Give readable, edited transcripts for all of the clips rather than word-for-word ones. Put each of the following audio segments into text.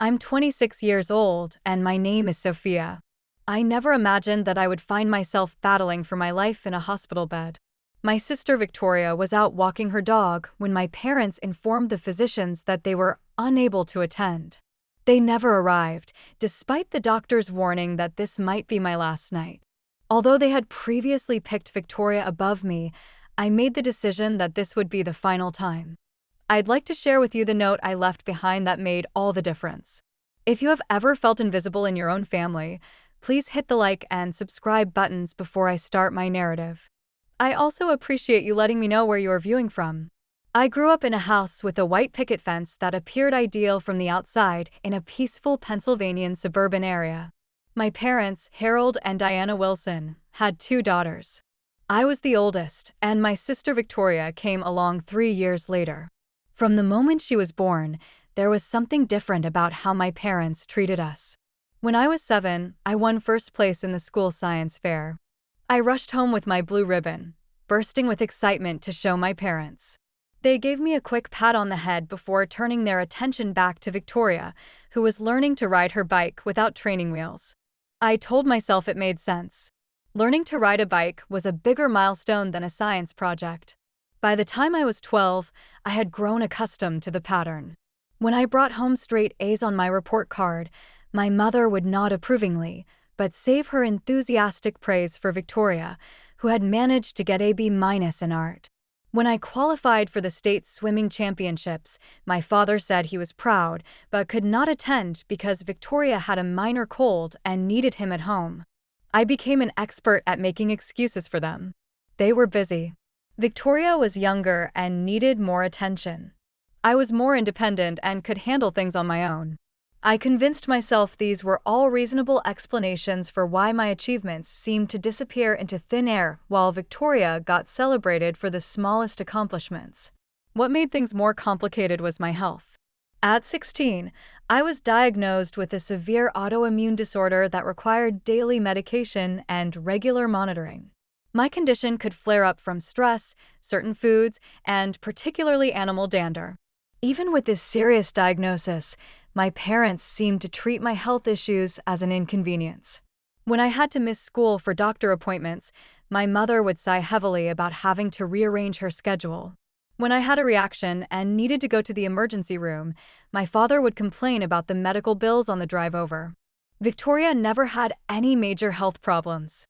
I'm 26 years old, and my name is Sophia. I never imagined that I would find myself battling for my life in a hospital bed. My sister Victoria was out walking her dog when my parents informed the physicians that they were unable to attend. They never arrived, despite the doctor's warning that this might be my last night. Although they had previously picked Victoria above me, I made the decision that this would be the final time. I'd like to share with you the note I left behind that made all the difference. If you have ever felt invisible in your own family, please hit the like and subscribe buttons before I start my narrative. I also appreciate you letting me know where you are viewing from. I grew up in a house with a white picket fence that appeared ideal from the outside in a peaceful Pennsylvanian suburban area. My parents, Harold and Diana Wilson, had 2 daughters. I was the oldest, and my sister Victoria came along 3 years later. From the moment she was born, there was something different about how my parents treated us. When I was 7, I won first place in the school science fair. I rushed home with my blue ribbon, bursting with excitement to show my parents. They gave me a quick pat on the head before turning their attention back to Victoria, who was learning to ride her bike without training wheels. I told myself it made sense. Learning to ride a bike was a bigger milestone than a science project. By the time I was 12, I had grown accustomed to the pattern. When I brought home straight A's on my report card, my mother would nod approvingly, but save her enthusiastic praise for Victoria, who had managed to get a B- in art. When I qualified for the state swimming championships, my father said he was proud, but could not attend because Victoria had a minor cold and needed him at home. I became an expert at making excuses for them. They were busy. Victoria was younger and needed more attention. I was more independent and could handle things on my own. I convinced myself these were all reasonable explanations for why my achievements seemed to disappear into thin air while Victoria got celebrated for the smallest accomplishments. What made things more complicated was my health. At 16, I was diagnosed with a severe autoimmune disorder that required daily medication and regular monitoring. My condition could flare up from stress, certain foods, and particularly animal dander. Even with this serious diagnosis, my parents seemed to treat my health issues as an inconvenience. When I had to miss school for doctor appointments, my mother would sigh heavily about having to rearrange her schedule. When I had a reaction and needed to go to the emergency room, my father would complain about the medical bills on the drive over. Victoria never had any major health problems.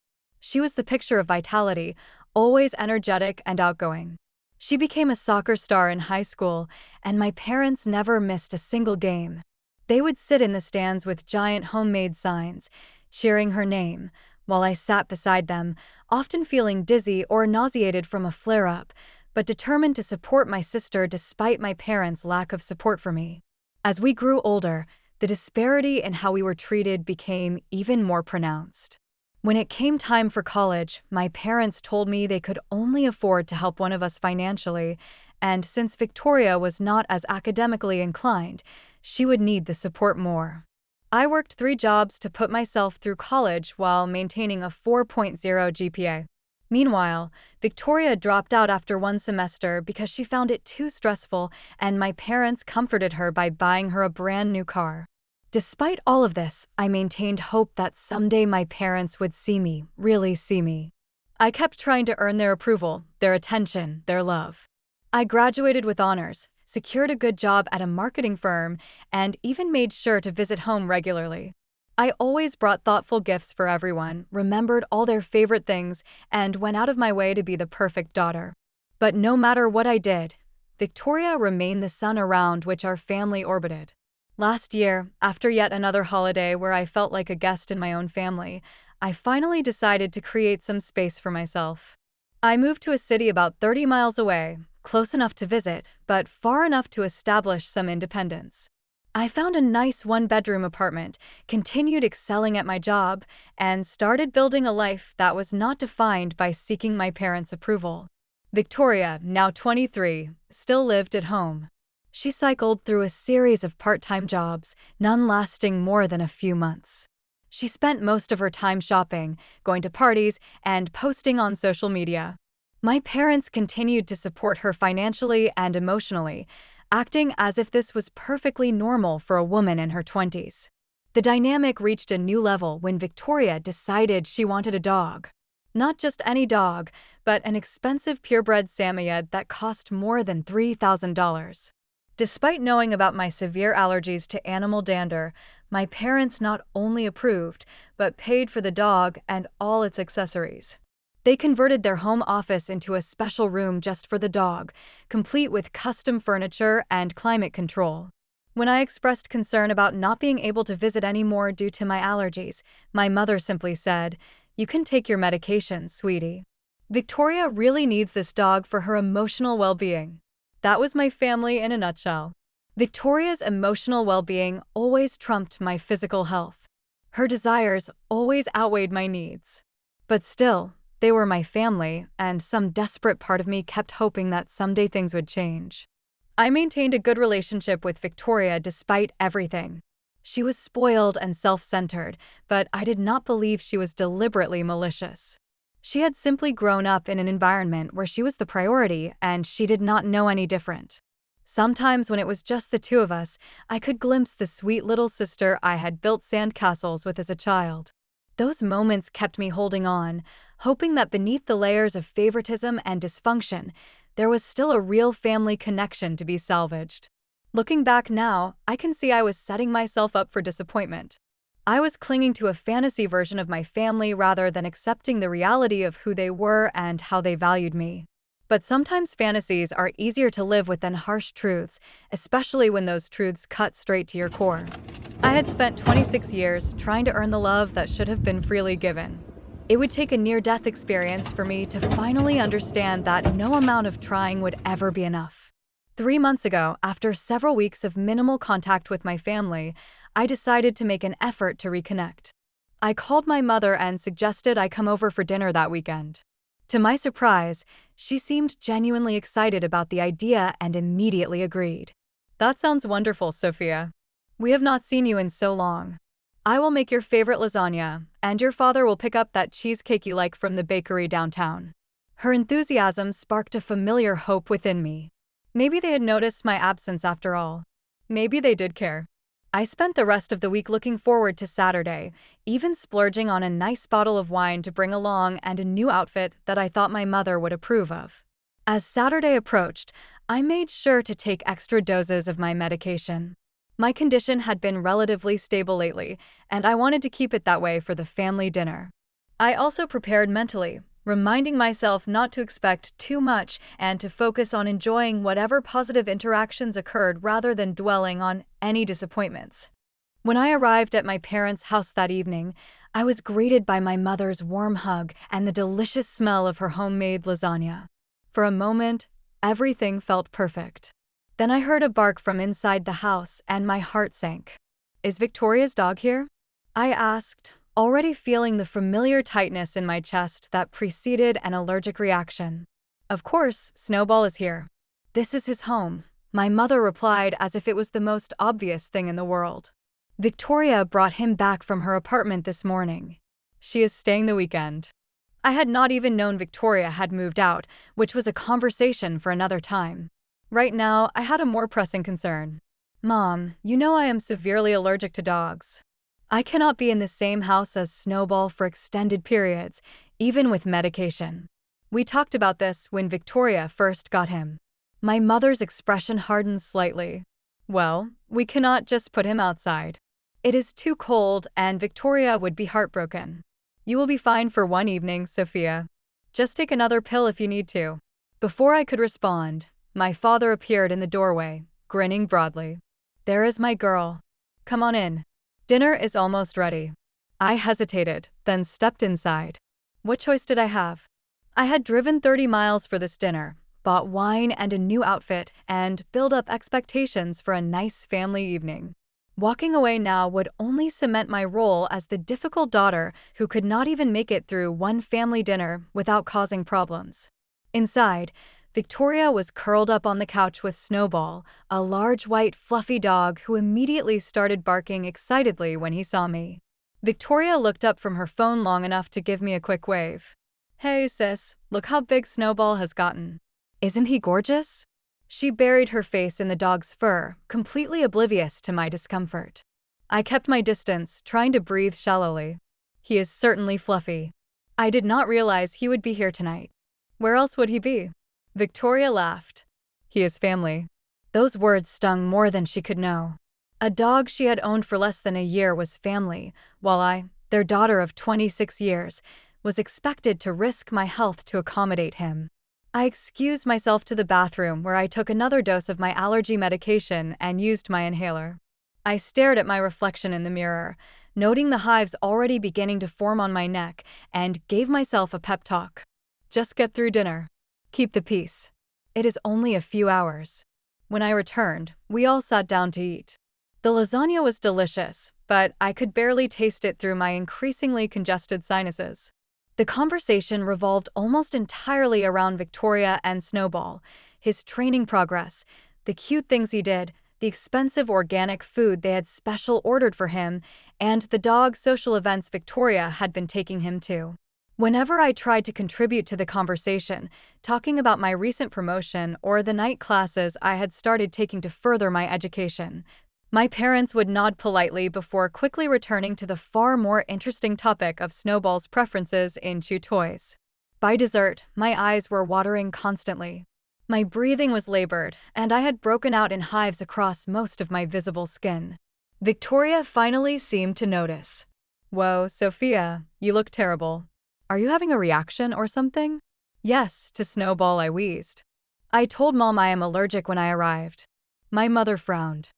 She was the picture of vitality, always energetic and outgoing. She became a soccer star in high school, and my parents never missed a single game. They would sit in the stands with giant homemade signs, cheering her name, while I sat beside them, often feeling dizzy or nauseated from a flare-up, but determined to support my sister despite my parents' lack of support for me. As we grew older, the disparity in how we were treated became even more pronounced. When it came time for college, my parents told me they could only afford to help one of us financially, and since Victoria was not as academically inclined, she would need the support more. I worked 3 jobs to put myself through college while maintaining a 4.0 GPA. Meanwhile, Victoria dropped out after 1 semester because she found it too stressful, and my parents comforted her by buying her a brand new car. Despite all of this, I maintained hope that someday my parents would see me, really see me. I kept trying to earn their approval, their attention, their love. I graduated with honors, secured a good job at a marketing firm, and even made sure to visit home regularly. I always brought thoughtful gifts for everyone, remembered all their favorite things, and went out of my way to be the perfect daughter. But no matter what I did, Victoria remained the sun around which our family orbited. Last year, after yet another holiday where I felt like a guest in my own family, I finally decided to create some space for myself. I moved to a city about 30 miles away, close enough to visit, but far enough to establish some independence. I found a nice 1-bedroom apartment, continued excelling at my job, and started building a life that was not defined by seeking my parents' approval. Victoria, now 23, still lived at home. She cycled through a series of part-time jobs, none lasting more than a few months. She spent most of her time shopping, going to parties, and posting on social media. My parents continued to support her financially and emotionally, acting as if this was perfectly normal for a woman in her 20s. The dynamic reached a new level when Victoria decided she wanted a dog. Not just any dog, but an expensive purebred Samoyed that cost more than $3,000. Despite knowing about my severe allergies to animal dander, my parents not only approved, but paid for the dog and all its accessories. They converted their home office into a special room just for the dog, complete with custom furniture and climate control. When I expressed concern about not being able to visit anymore due to my allergies, my mother simply said, "You can take your medication, sweetie." Victoria really needs this dog for her emotional well-being. That was my family in a nutshell. Victoria's emotional well-being always trumped my physical health. Her desires always outweighed my needs. But still, they were my family, and some desperate part of me kept hoping that someday things would change. I maintained a good relationship with Victoria despite everything. She was spoiled and self-centered, but I did not believe she was deliberately malicious. She had simply grown up in an environment where she was the priority, and she did not know any different. Sometimes when it was just the two of us, I could glimpse the sweet little sister I had built sandcastles with as a child. Those moments kept me holding on, hoping that beneath the layers of favoritism and dysfunction, there was still a real family connection to be salvaged. Looking back now, I can see I was setting myself up for disappointment. I was clinging to a fantasy version of my family rather than accepting the reality of who they were and how they valued me. But sometimes fantasies are easier to live with than harsh truths, especially when those truths cut straight to your core. I had spent 26 years trying to earn the love that should have been freely given. It would take a near-death experience for me to finally understand that no amount of trying would ever be enough. 3 months ago, after several weeks of minimal contact with my family, I decided to make an effort to reconnect. I called my mother and suggested I come over for dinner that weekend. To my surprise, she seemed genuinely excited about the idea and immediately agreed. "That sounds wonderful, Sophia. We have not seen you in so long. I will make your favorite lasagna, and your father will pick up that cheesecake you like from the bakery downtown." Her enthusiasm sparked a familiar hope within me. Maybe they had noticed my absence after all. Maybe they did care. I spent the rest of the week looking forward to Saturday, even splurging on a nice bottle of wine to bring along and a new outfit that I thought my mother would approve of. As Saturday approached, I made sure to take extra doses of my medication. My condition had been relatively stable lately, and I wanted to keep it that way for the family dinner. I also prepared mentally, reminding myself not to expect too much and to focus on enjoying whatever positive interactions occurred rather than dwelling on any disappointments. When I arrived at my parents' house that evening, I was greeted by my mother's warm hug and the delicious smell of her homemade lasagna. For a moment, everything felt perfect. Then I heard a bark from inside the house and my heart sank. "Is Victoria's dog here?" I asked, already feeling the familiar tightness in my chest that preceded an allergic reaction. "Of course, Snowball is here. This is his home," my mother replied as if it was the most obvious thing in the world. "Victoria brought him back from her apartment this morning. She is staying the weekend." I had not even known Victoria had moved out, which was a conversation for another time. Right now, I had a more pressing concern. "Mom, you know I am severely allergic to dogs. I cannot be in the same house as Snowball for extended periods, even with medication." We talked about this when Victoria first got him. My mother's expression hardened slightly. "Well, we cannot just put him outside. It is too cold and Victoria would be heartbroken. You will be fine for one evening, Sophia. Just take another pill if you need to." Before I could respond, my father appeared in the doorway, grinning broadly. "There is my girl. Come on in. Dinner is almost ready." I hesitated, then stepped inside. What choice did I have? I had driven 30 miles for this dinner, bought wine and a new outfit, and built up expectations for a nice family evening. Walking away now would only cement my role as the difficult daughter who could not even make it through one family dinner without causing problems. Inside, Victoria was curled up on the couch with Snowball, a large white fluffy dog who immediately started barking excitedly when he saw me. Victoria looked up from her phone long enough to give me a quick wave. "Hey sis, look how big Snowball has gotten. Isn't he gorgeous?" She buried her face in the dog's fur, completely oblivious to my discomfort. I kept my distance, trying to breathe shallowly. He is certainly fluffy. I did not realize he would be here tonight. Where else would he be? Victoria laughed. He is family. Those words stung more than she could know. A dog she had owned for less than a year was family, while I, their daughter of 26 years, was expected to risk my health to accommodate him. I excused myself to the bathroom where I took another dose of my allergy medication and used my inhaler. I stared at my reflection in the mirror, noting the hives already beginning to form on my neck, and gave myself a pep talk. Just get through dinner. Keep the peace. It is only a few hours. When I returned, we all sat down to eat. The lasagna was delicious, but I could barely taste it through my increasingly congested sinuses. The conversation revolved almost entirely around Victoria and Snowball, his training progress, the cute things he did, the expensive organic food they had special ordered for him, and the dog social events Victoria had been taking him to. Whenever I tried to contribute to the conversation, talking about my recent promotion or the night classes I had started taking to further my education, my parents would nod politely before quickly returning to the far more interesting topic of Snowball's preferences in chew toys. By dessert, my eyes were watering constantly. My breathing was labored, and I had broken out in hives across most of my visible skin. Victoria finally seemed to notice. "Whoa, Sophia, you look terrible. Are you having a reaction or something?" "Yes," to Snowball I wheezed. "I told Mom I am allergic when I arrived." My mother frowned.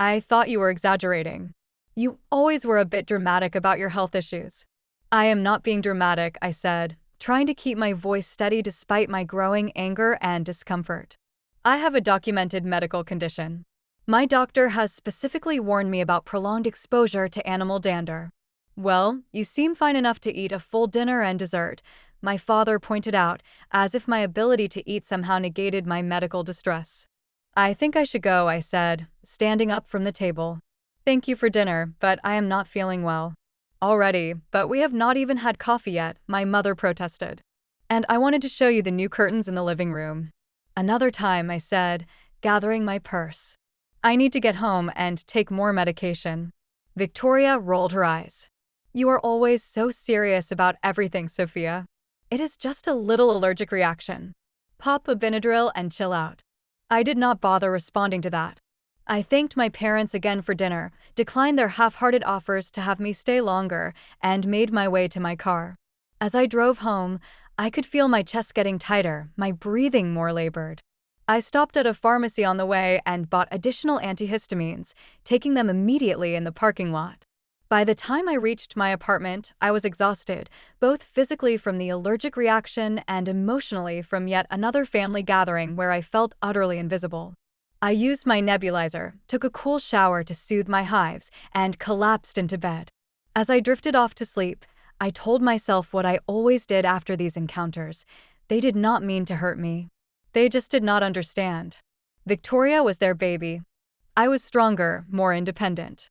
"I thought you were exaggerating. You always were a bit dramatic about your health issues." "I am not being dramatic," I said, trying to keep my voice steady despite my growing anger and discomfort. "I have a documented medical condition. My doctor has specifically warned me about prolonged exposure to animal dander." "Well, you seem fine enough to eat a full dinner and dessert," my father pointed out, as if my ability to eat somehow negated my medical distress. "I think I should go," I said, standing up from the table. "Thank you for dinner, but I am not feeling well." "Already, but we have not even had coffee yet," my mother protested. "And I wanted to show you the new curtains in the living room." "Another time," I said, gathering my purse. "I need to get home and take more medication." Victoria rolled her eyes. "You are always so serious about everything, Sophia. It is just a little allergic reaction. Pop a Benadryl and chill out." I did not bother responding to that. I thanked my parents again for dinner, declined their half-hearted offers to have me stay longer, and made my way to my car. As I drove home, I could feel my chest getting tighter, my breathing more labored. I stopped at a pharmacy on the way and bought additional antihistamines, taking them immediately in the parking lot. By the time I reached my apartment, I was exhausted, both physically from the allergic reaction and emotionally from yet another family gathering where I felt utterly invisible. I used my nebulizer, took a cool shower to soothe my hives, and collapsed into bed. As I drifted off to sleep, I told myself what I always did after these encounters. They did not mean to hurt me. They just did not understand. Victoria was their baby. I was stronger, more independent.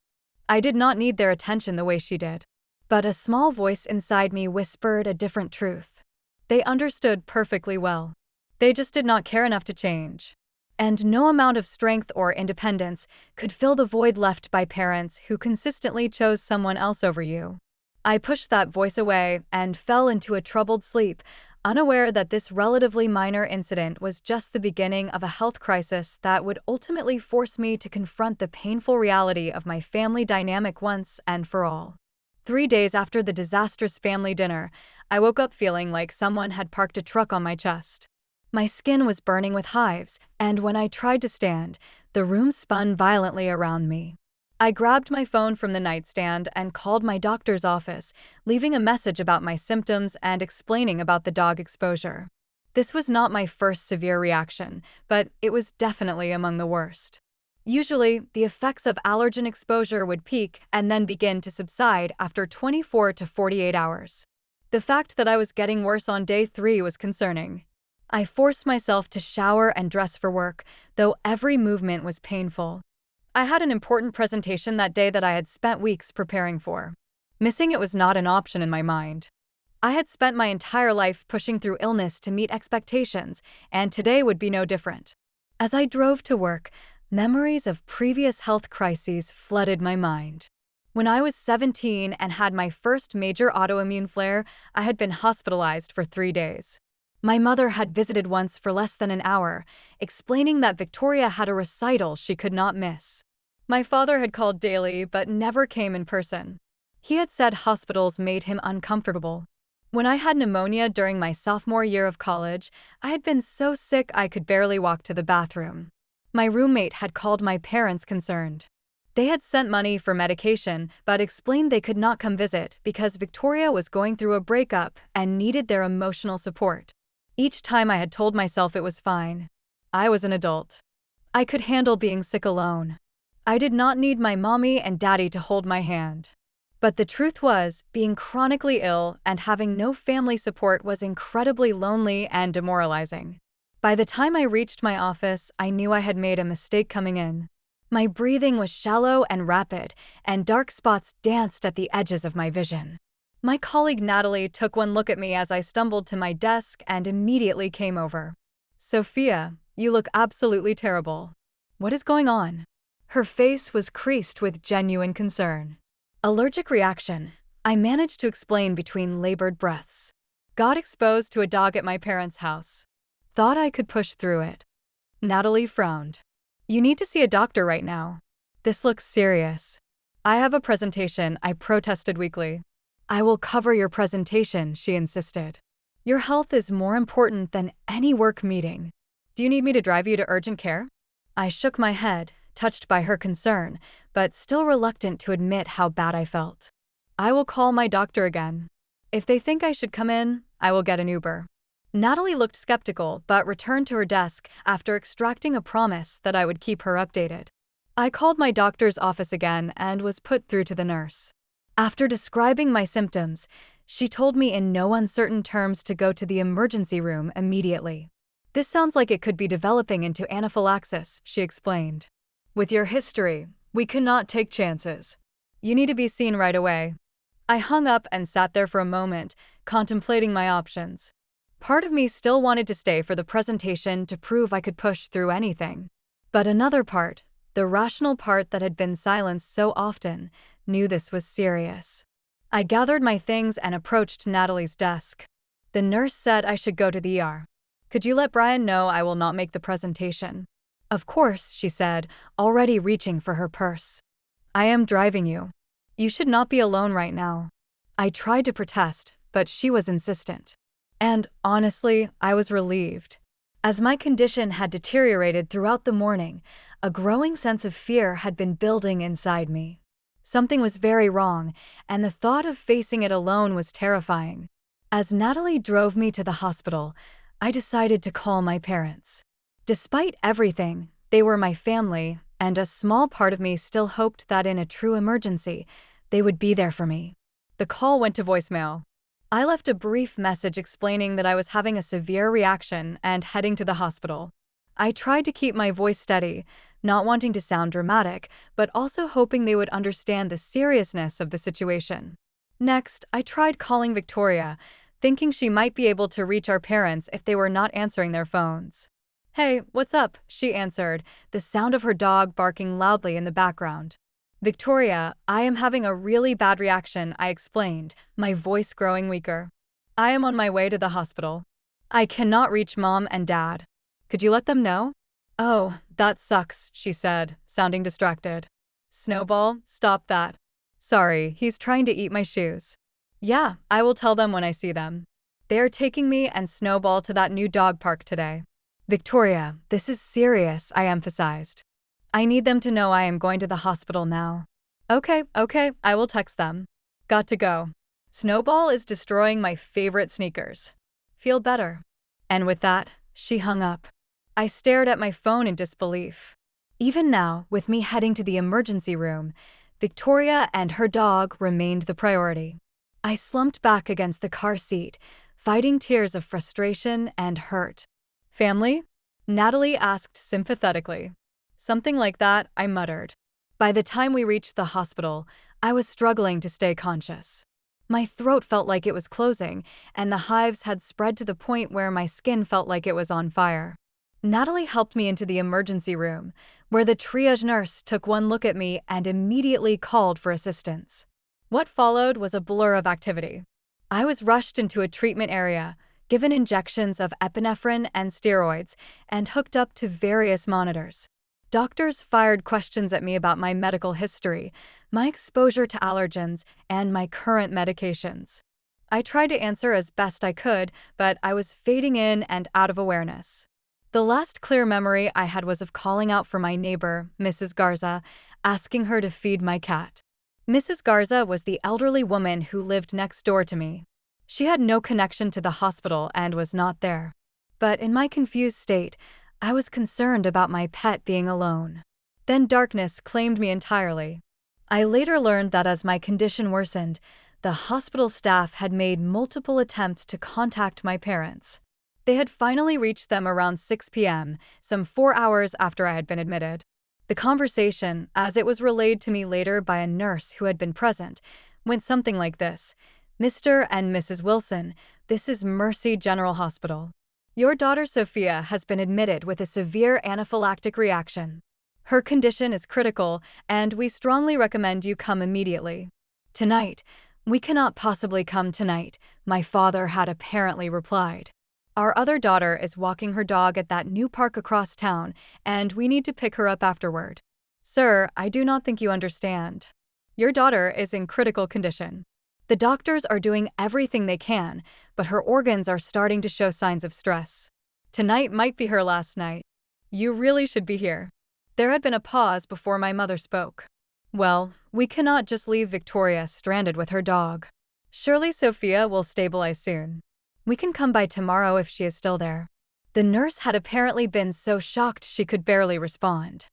I did not need their attention the way she did. But a small voice inside me whispered a different truth. They understood perfectly well. They just did not care enough to change. And no amount of strength or independence could fill the void left by parents who consistently chose someone else over you. I pushed that voice away and fell into a troubled sleep, unaware that this relatively minor incident was just the beginning of a health crisis that would ultimately force me to confront the painful reality of my family dynamic once and for all. 3 days after the disastrous family dinner, I woke up feeling like someone had parked a truck on my chest. My skin was burning with hives, and when I tried to stand, the room spun violently around me. I grabbed my phone from the nightstand and called my doctor's office, leaving a message about my symptoms and explaining about the dog exposure. This was not my first severe reaction, but it was definitely among the worst. Usually, the effects of allergen exposure would peak and then begin to subside after 24 to 48 hours. The fact that I was getting worse on day 3 was concerning. I forced myself to shower and dress for work, though every movement was painful. I had an important presentation that day that I had spent weeks preparing for. Missing it was not an option in my mind. I had spent my entire life pushing through illness to meet expectations, and today would be no different. As I drove to work, memories of previous health crises flooded my mind. When I was 17 and had my first major autoimmune flare, I had been hospitalized for 3 days. My mother had visited once for less than an hour, explaining that Victoria had a recital she could not miss. My father had called daily but never came in person. He had said hospitals made him uncomfortable. When I had pneumonia during my sophomore year of college, I had been so sick I could barely walk to the bathroom. My roommate had called my parents concerned. They had sent money for medication but explained they could not come visit because Victoria was going through a breakup and needed their emotional support. Each time I had told myself it was fine. I was an adult. I could handle being sick alone. I did not need my mommy and daddy to hold my hand. But the truth was, being chronically ill and having no family support was incredibly lonely and demoralizing. By the time I reached my office, I knew I had made a mistake coming in. My breathing was shallow and rapid, and dark spots danced at the edges of my vision. My colleague Natalie took one look at me as I stumbled to my desk and immediately came over. "Sophia, you look absolutely terrible. What is going on?" Her face was creased with genuine concern. "Allergic reaction," I managed to explain between labored breaths. "Got exposed to a dog at my parents' house. Thought I could push through it." Natalie frowned. "You need to see a doctor right now. This looks serious." "I have a presentation," I protested weakly. "I will cover your presentation," she insisted. "Your health is more important than any work meeting. Do you need me to drive you to urgent care?" I shook my head, touched by her concern, but still reluctant to admit how bad I felt. "I will call my doctor again. If they think I should come in, I will get an Uber." Natalie looked skeptical but returned to her desk after extracting a promise that I would keep her updated. I called my doctor's office again and was put through to the nurse. After describing my symptoms, she told me in no uncertain terms to go to the emergency room immediately. "This sounds like it could be developing into anaphylaxis," she explained. "With your history, we cannot take chances. You need to be seen right away." I hung up and sat there for a moment, contemplating my options. Part of me still wanted to stay for the presentation to prove I could push through anything. But another part, the rational part that had been silenced so often, knew this was serious. I gathered my things and approached Natalie's desk. The nurse said I should go to the ER. "Could you let Brian know I will not make the presentation?" "Of course," she said, already reaching for her purse. "I am driving you. You should not be alone right now." I tried to protest, but she was insistent. And, honestly, I was relieved. As my condition had deteriorated throughout the morning, a growing sense of fear had been building inside me. Something was very wrong, and the thought of facing it alone was terrifying. As Natalie drove me to the hospital, I decided to call my parents. Despite everything, they were my family, and a small part of me still hoped that in a true emergency, they would be there for me. The call went to voicemail. I left a brief message explaining that I was having a severe reaction and heading to the hospital. I tried to keep my voice steady, not wanting to sound dramatic, but also hoping they would understand the seriousness of the situation. Next, I tried calling Victoria, thinking she might be able to reach our parents if they were not answering their phones. "Hey, what's up?" she answered, the sound of her dog barking loudly in the background. "Victoria, I am having a really bad reaction," I explained, my voice growing weaker. "I am on my way to the hospital. I cannot reach Mom and Dad. Could you let them know?" "Oh, that sucks," she said, sounding distracted. "Snowball, stop that." "Sorry, he's trying to eat my shoes." "Yeah, I will tell them when I see them. They are taking me and Snowball to that new dog park today." "Victoria, this is serious," I emphasized. "I need them to know I am going to the hospital now." Okay, I will text them." Got to go. Snowball is destroying my favorite sneakers. Feel better. And with that, she hung up. I stared at my phone in disbelief. Even now, with me heading to the emergency room, Victoria and her dog remained the priority. I slumped back against the car seat, fighting tears of frustration and hurt. "Family?" Natalie asked sympathetically. "Something like that," I muttered. By the time we reached the hospital, I was struggling to stay conscious. My throat felt like it was closing, and the hives had spread to the point where my skin felt like it was on fire. Natalie helped me into the emergency room, where the triage nurse took one look at me and immediately called for assistance. What followed was a blur of activity. I was rushed into a treatment area, given injections of epinephrine and steroids, and hooked up to various monitors. Doctors fired questions at me about my medical history, my exposure to allergens, and my current medications. I tried to answer as best I could, but I was fading in and out of awareness. The last clear memory I had was of calling out for my neighbor, Mrs. Garza, asking her to feed my cat. Mrs. Garza was the elderly woman who lived next door to me. She had no connection to the hospital and was not there. But in my confused state, I was concerned about my pet being alone. Then darkness claimed me entirely. I later learned that as my condition worsened, the hospital staff had made multiple attempts to contact my parents. They had finally reached them around 6 p.m., some 4 hours after I had been admitted. The conversation, as it was relayed to me later by a nurse who had been present, went something like this: "Mr. and Mrs. Wilson, this is Mercy General Hospital. Your daughter Sophia has been admitted with a severe anaphylactic reaction. Her condition is critical, and we strongly recommend you come immediately." "Tonight? We cannot possibly come tonight," my father had apparently replied. "Our other daughter is walking her dog at that new park across town, and we need to pick her up afterward." "Sir, I do not think you understand. Your daughter is in critical condition. The doctors are doing everything they can, but her organs are starting to show signs of stress. Tonight might be her last night. You really should be here." There had been a pause before my mother spoke. "Well, we cannot just leave Victoria stranded with her dog. Surely Sophia will stabilize soon. We can come by tomorrow if she is still there." The nurse had apparently been so shocked she could barely respond.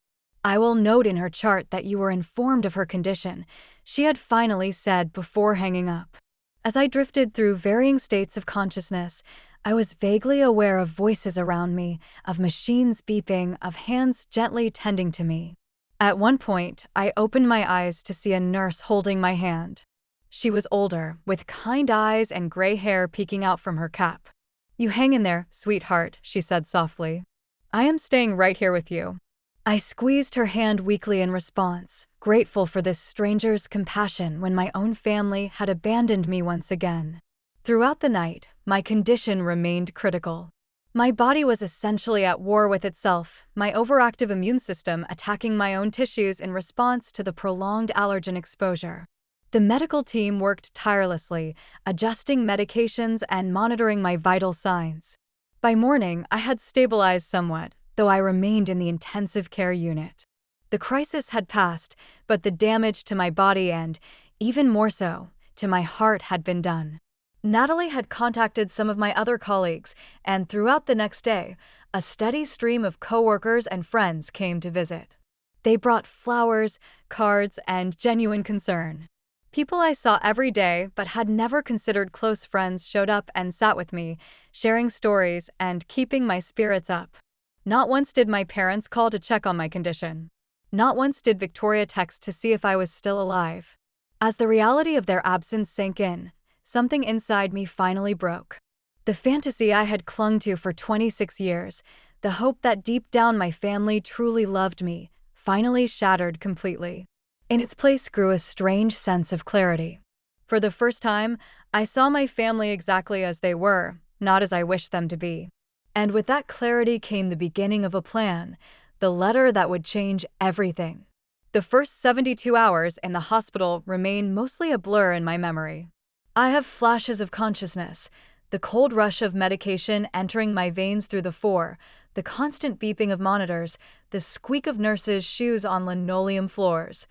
"I will note in her chart that you were informed of her condition," she had finally said before hanging up. As I drifted through varying states of consciousness, I was vaguely aware of voices around me, of machines beeping, of hands gently tending to me. At one point, I opened my eyes to see a nurse holding my hand. She was older, with kind eyes and gray hair peeking out from her cap. "You hang in there, sweetheart," she said softly. "I am staying right here with you." I squeezed her hand weakly in response, grateful for this stranger's compassion when my own family had abandoned me once again. Throughout the night, my condition remained critical. My body was essentially at war with itself, my overactive immune system attacking my own tissues in response to the prolonged allergen exposure. The medical team worked tirelessly, adjusting medications and monitoring my vital signs. By morning, I had stabilized somewhat, though I remained in the intensive care unit. The crisis had passed, but the damage to my body and, even more so, to my heart had been done. Natalie had contacted some of my other colleagues, and throughout the next day, a steady stream of coworkers and friends came to visit. They brought flowers, cards, and genuine concern. People I saw every day but had never considered close friends showed up and sat with me, sharing stories and keeping my spirits up. Not once did my parents call to check on my condition. Not once did Victoria text to see if I was still alive. As the reality of their absence sank in, something inside me finally broke. The fantasy I had clung to for 26 years, the hope that deep down my family truly loved me, finally shattered completely. In its place grew a strange sense of clarity. For the first time, I saw my family exactly as they were, not as I wished them to be. And with that clarity came the beginning of a plan, the letter that would change everything. The first 72 hours in the hospital remain mostly a blur in my memory. I have flashes of consciousness, the cold rush of medication entering my veins through the floor, the constant beeping of monitors, the squeak of nurses' shoes on linoleum floors,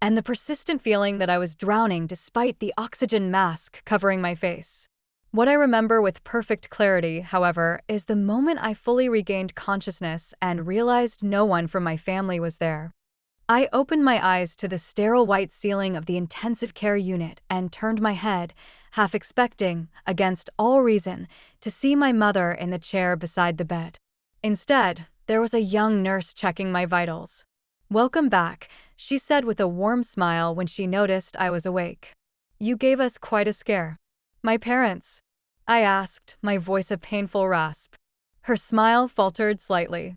and the persistent feeling that I was drowning despite the oxygen mask covering my face. What I remember with perfect clarity, however, is the moment I fully regained consciousness and realized no one from my family was there. I opened my eyes to the sterile white ceiling of the intensive care unit and turned my head, half expecting, against all reason, to see my mother in the chair beside the bed. Instead, there was a young nurse checking my vitals. "Welcome back," she said with a warm smile when she noticed I was awake. "You gave us quite a scare." "My parents?" I asked, my voice a painful rasp. Her smile faltered slightly.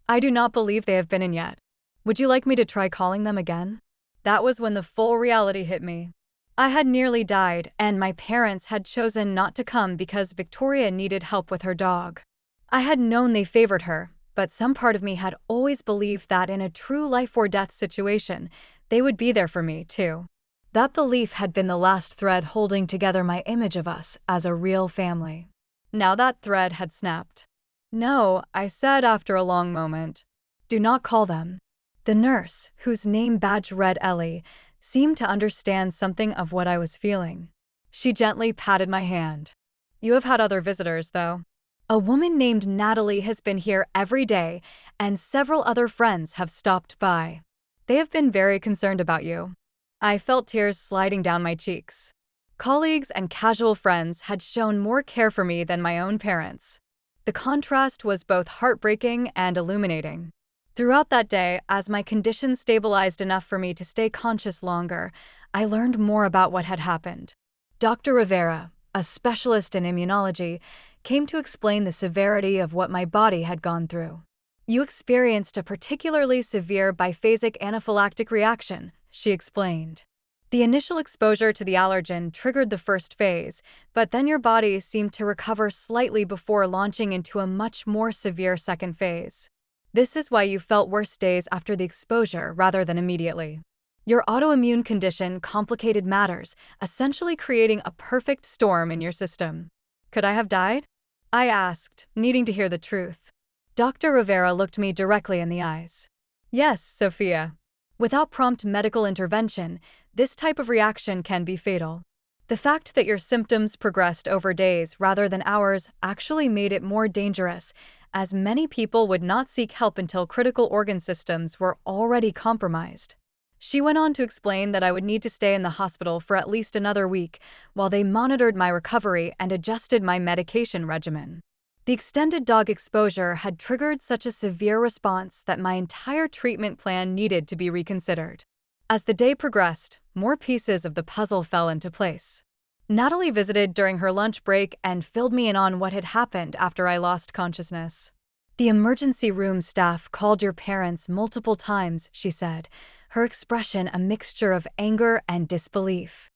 I do not believe they have been in yet. Would you like me to try calling them again? That was when the full reality hit me. I had nearly died, and my parents had chosen not to come because Victoria needed help with her dog. I had known they favored her, but some part of me had always believed that in a true life-or-death situation, they would be there for me, too. That belief had been the last thread holding together my image of us as a real family. Now that thread had snapped. No, I said after a long moment. Do not call them. The nurse, whose name badge read Ellie, seemed to understand something of what I was feeling. She gently patted my hand. You have had other visitors, though. A woman named Natalie has been here every day, and several other friends have stopped by. They have been very concerned about you. I felt tears sliding down my cheeks. Colleagues and casual friends had shown more care for me than my own parents. The contrast was both heartbreaking and illuminating. Throughout that day, as my condition stabilized enough for me to stay conscious longer, I learned more about what had happened. Dr. Rivera, a specialist in immunology, came to explain the severity of what my body had gone through. You experienced a particularly severe biphasic anaphylactic reaction, she explained. The initial exposure to the allergen triggered the first phase, but then your body seemed to recover slightly before launching into a much more severe second phase. This is why you felt worse days after the exposure rather than immediately. Your autoimmune condition complicated matters, essentially creating a perfect storm in your system. Could I have died? I asked, needing to hear the truth. Dr. Rivera looked me directly in the eyes. Yes, Sophia. Without prompt medical intervention, this type of reaction can be fatal. The fact that your symptoms progressed over days rather than hours actually made it more dangerous, as many people would not seek help until critical organ systems were already compromised. She went on to explain that I would need to stay in the hospital for at least another week while they monitored my recovery and adjusted my medication regimen. The extended dog exposure had triggered such a severe response that my entire treatment plan needed to be reconsidered. As the day progressed, more pieces of the puzzle fell into place. Natalie visited during her lunch break and filled me in on what had happened after I lost consciousness. The emergency room staff called your parents multiple times, she said, her expression a mixture of anger and disbelief.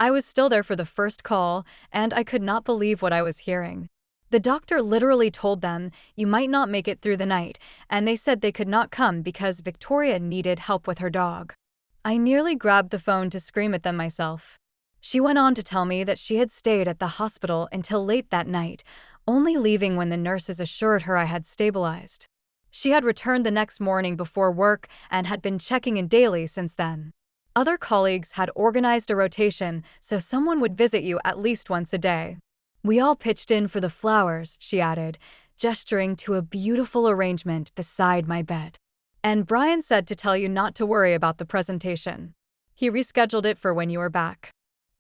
I was still there for the first call, and I could not believe what I was hearing. The doctor literally told them, you might not make it through the night, and they said they could not come because Victoria needed help with her dog. I nearly grabbed the phone to scream at them myself. She went on to tell me that she had stayed at the hospital until late that night, only leaving when the nurses assured her I had stabilized. She had returned the next morning before work and had been checking in daily since then. Other colleagues had organized a rotation so someone would visit you at least once a day. We all pitched in for the flowers, she added, gesturing to a beautiful arrangement beside my bed. And Brian said to tell you not to worry about the presentation. He rescheduled it for when you were back.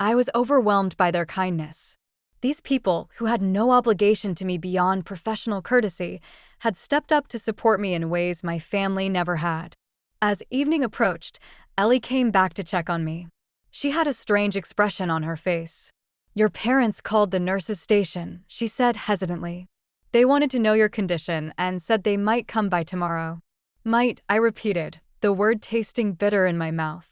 I was overwhelmed by their kindness. These people, who had no obligation to me beyond professional courtesy, had stepped up to support me in ways my family never had. As evening approached, Ellie came back to check on me. She had a strange expression on her face. Your parents called the nurses' station, she said hesitantly. They wanted to know your condition and said they might come by tomorrow. Might, I repeated, the word tasting bitter in my mouth.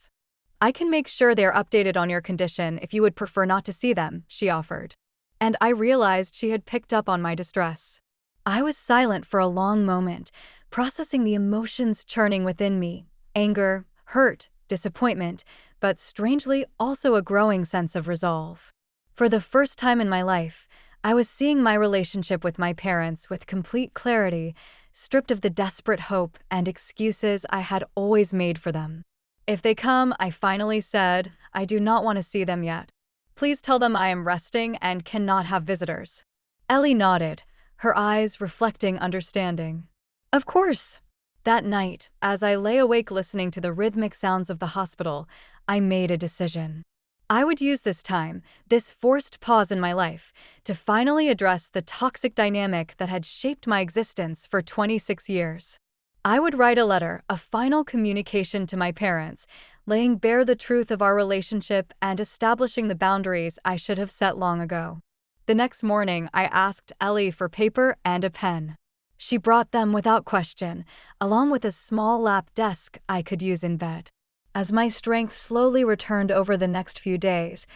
I can make sure they are updated on your condition if you would prefer not to see them, she offered. And I realized she had picked up on my distress. I was silent for a long moment, processing the emotions churning within me: anger, hurt, disappointment, but strangely also a growing sense of resolve. For the first time in my life, I was seeing my relationship with my parents with complete clarity, stripped of the desperate hope and excuses I had always made for them. If they come, I finally said, I do not want to see them yet. Please tell them I am resting and cannot have visitors. Ellie nodded, her eyes reflecting understanding. Of course. That night, as I lay awake listening to the rhythmic sounds of the hospital, I made a decision. I would use this time, this forced pause in my life, to finally address the toxic dynamic that had shaped my existence for 26 years. I would write a letter, a final communication to my parents, laying bare the truth of our relationship and establishing the boundaries I should have set long ago. The next morning, I asked Ellie for paper and a pen. She brought them without question, along with a small lap desk I could use in bed. As my strength slowly returned over the next few days,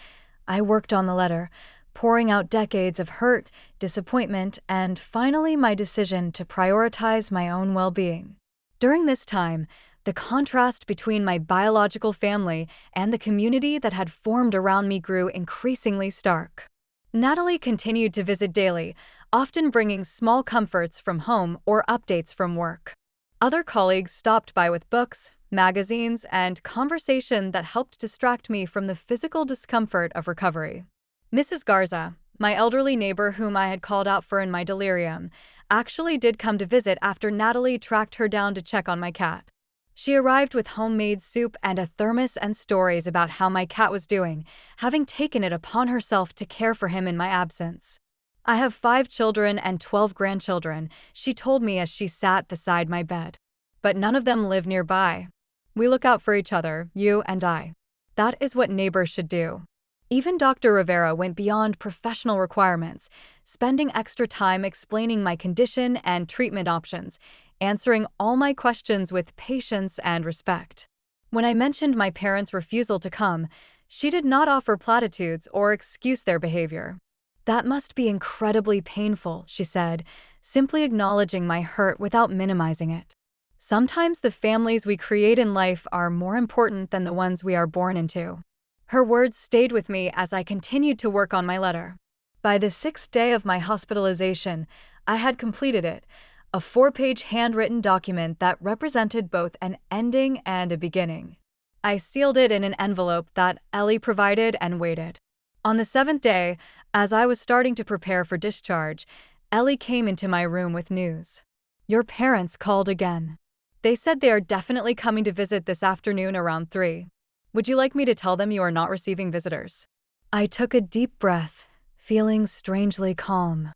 I worked on the letter, pouring out decades of hurt, disappointment, and finally my decision to prioritize my own well-being. During this time, the contrast between my biological family and the community that had formed around me grew increasingly stark. Natalie continued to visit daily, often bringing small comforts from home or updates from work. Other colleagues stopped by with books, magazines, and conversation that helped distract me from the physical discomfort of recovery. Mrs. Garza, my elderly neighbor whom I had called out for in my delirium, actually did come to visit after Natalie tracked her down to check on my cat. She arrived with homemade soup and a thermos and stories about how my cat was doing, having taken it upon herself to care for him in my absence. I have 5 children and 12 grandchildren, she told me as she sat beside my bed. But none of them live nearby. We look out for each other, you and I. That is what neighbors should do. Even Dr. Rivera went beyond professional requirements, spending extra time explaining my condition and treatment options, answering all my questions with patience and respect. When I mentioned my parents' refusal to come, she did not offer platitudes or excuse their behavior. That must be incredibly painful, she said, simply acknowledging my hurt without minimizing it. Sometimes the families we create in life are more important than the ones we are born into. Her words stayed with me as I continued to work on my letter. By the 6th day of my hospitalization, I had completed it, a 4-page handwritten document that represented both an ending and a beginning. I sealed it in an envelope that Ellie provided and waited. On the 7th day, as I was starting to prepare for discharge, Ellie came into my room with news. Your parents called again. They said they are definitely coming to visit this afternoon around 3. Would you like me to tell them you are not receiving visitors? I took a deep breath, feeling strangely calm.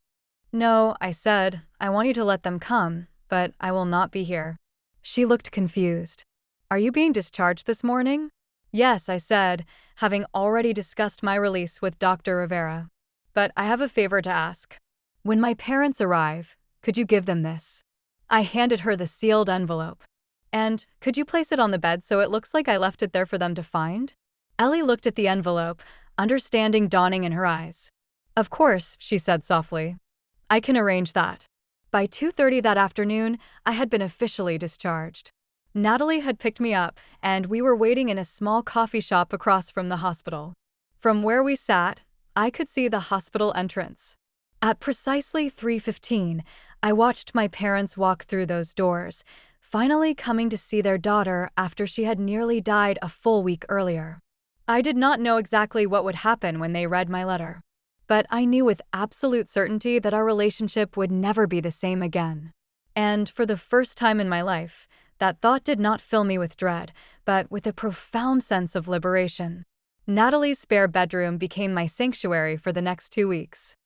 No, I said, I want you to let them come, but I will not be here. She looked confused. Are you being discharged this morning? Yes, I said, having already discussed my release with Dr. Rivera. But I have a favor to ask. When my parents arrive, could you give them this? I handed her the sealed envelope. And could you place it on the bed so it looks like I left it there for them to find? Ellie looked at the envelope, understanding dawning in her eyes. Of course, she said softly. I can arrange that. By 2:30 that afternoon, I had been officially discharged. Natalie had picked me up, and we were waiting in a small coffee shop across from the hospital. From where we sat, I could see the hospital entrance. At precisely 3:15, I watched my parents walk through those doors, finally coming to see their daughter after she had nearly died a full week earlier. I did not know exactly what would happen when they read my letter, but I knew with absolute certainty that our relationship would never be the same again. And for the first time in my life, that thought did not fill me with dread, but with a profound sense of liberation. Natalie's spare bedroom became my sanctuary for the next 2 weeks.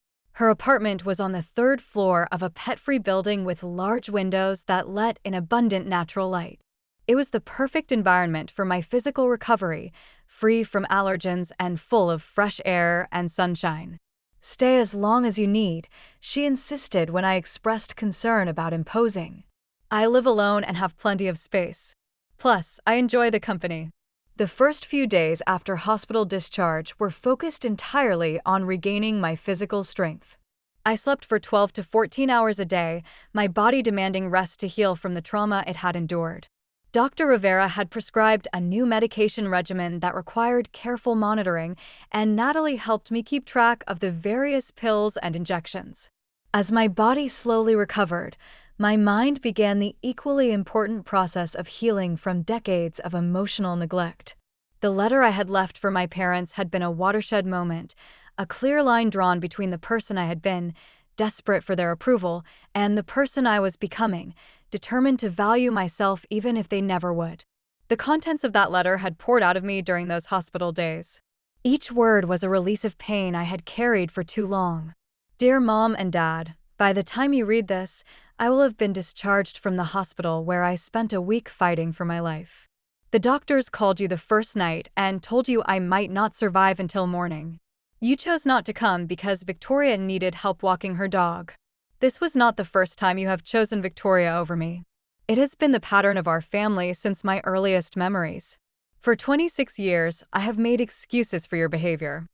Her apartment was on the 3rd floor of a pet-free building with large windows that let in abundant natural light. It was the perfect environment for my physical recovery, free from allergens and full of fresh air and sunshine. Stay as long as you need, she insisted when I expressed concern about imposing. I live alone and have plenty of space. Plus, I enjoy the company. The first few days after hospital discharge were focused entirely on regaining my physical strength. I slept for 12 to 14 hours a day, my body demanding rest to heal from the trauma it had endured. Dr. Rivera had prescribed a new medication regimen that required careful monitoring, and Natalie helped me keep track of the various pills and injections. As my body slowly recovered, my mind began the equally important process of healing from decades of emotional neglect. The letter I had left for my parents had been a watershed moment, a clear line drawn between the person I had been, desperate for their approval, and the person I was becoming, determined to value myself even if they never would. The contents of that letter had poured out of me during those hospital days. Each word was a release of pain I had carried for too long. Dear Mom and Dad, by the time you read this, I will have been discharged from the hospital where I spent a week fighting for my life. The doctors called you the first night and told you I might not survive until morning. You chose not to come because Victoria needed help walking her dog. This was not the first time you have chosen Victoria over me. It has been the pattern of our family since my earliest memories. For 26 years, I have made excuses for your behavior.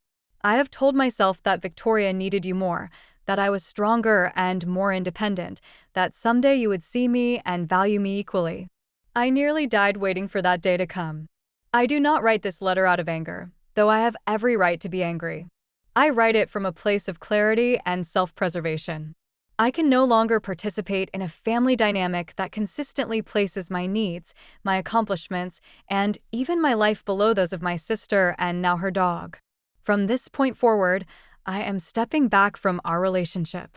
I have told myself that Victoria needed you more, that I was stronger and more independent, that someday you would see me and value me equally. I nearly died waiting for that day to come. I do not write this letter out of anger, though I have every right to be angry. I write it from a place of clarity and self-preservation. I can no longer participate in a family dynamic that consistently places my needs, my accomplishments, and even my life below those of my sister and now her dog. From this point forward, I am stepping back from our relationship.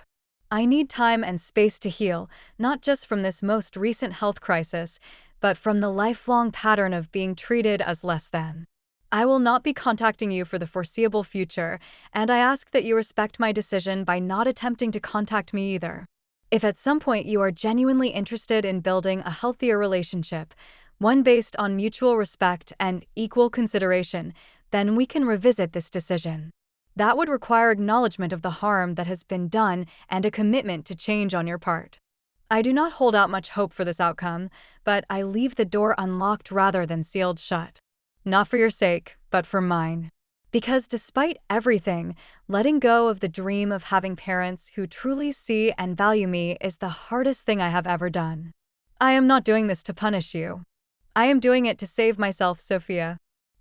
I need time and space to heal, not just from this most recent health crisis, but from the lifelong pattern of being treated as less than. I will not be contacting you for the foreseeable future, and I ask that you respect my decision by not attempting to contact me either. If at some point you are genuinely interested in building a healthier relationship, one based on mutual respect and equal consideration, then we can revisit this decision. That would require acknowledgement of the harm that has been done and a commitment to change on your part. I do not hold out much hope for this outcome, but I leave the door unlocked rather than sealed shut. Not for your sake, but for mine. Because despite everything, letting go of the dream of having parents who truly see and value me is the hardest thing I have ever done. I am not doing this to punish you. I am doing it to save myself, Sophia.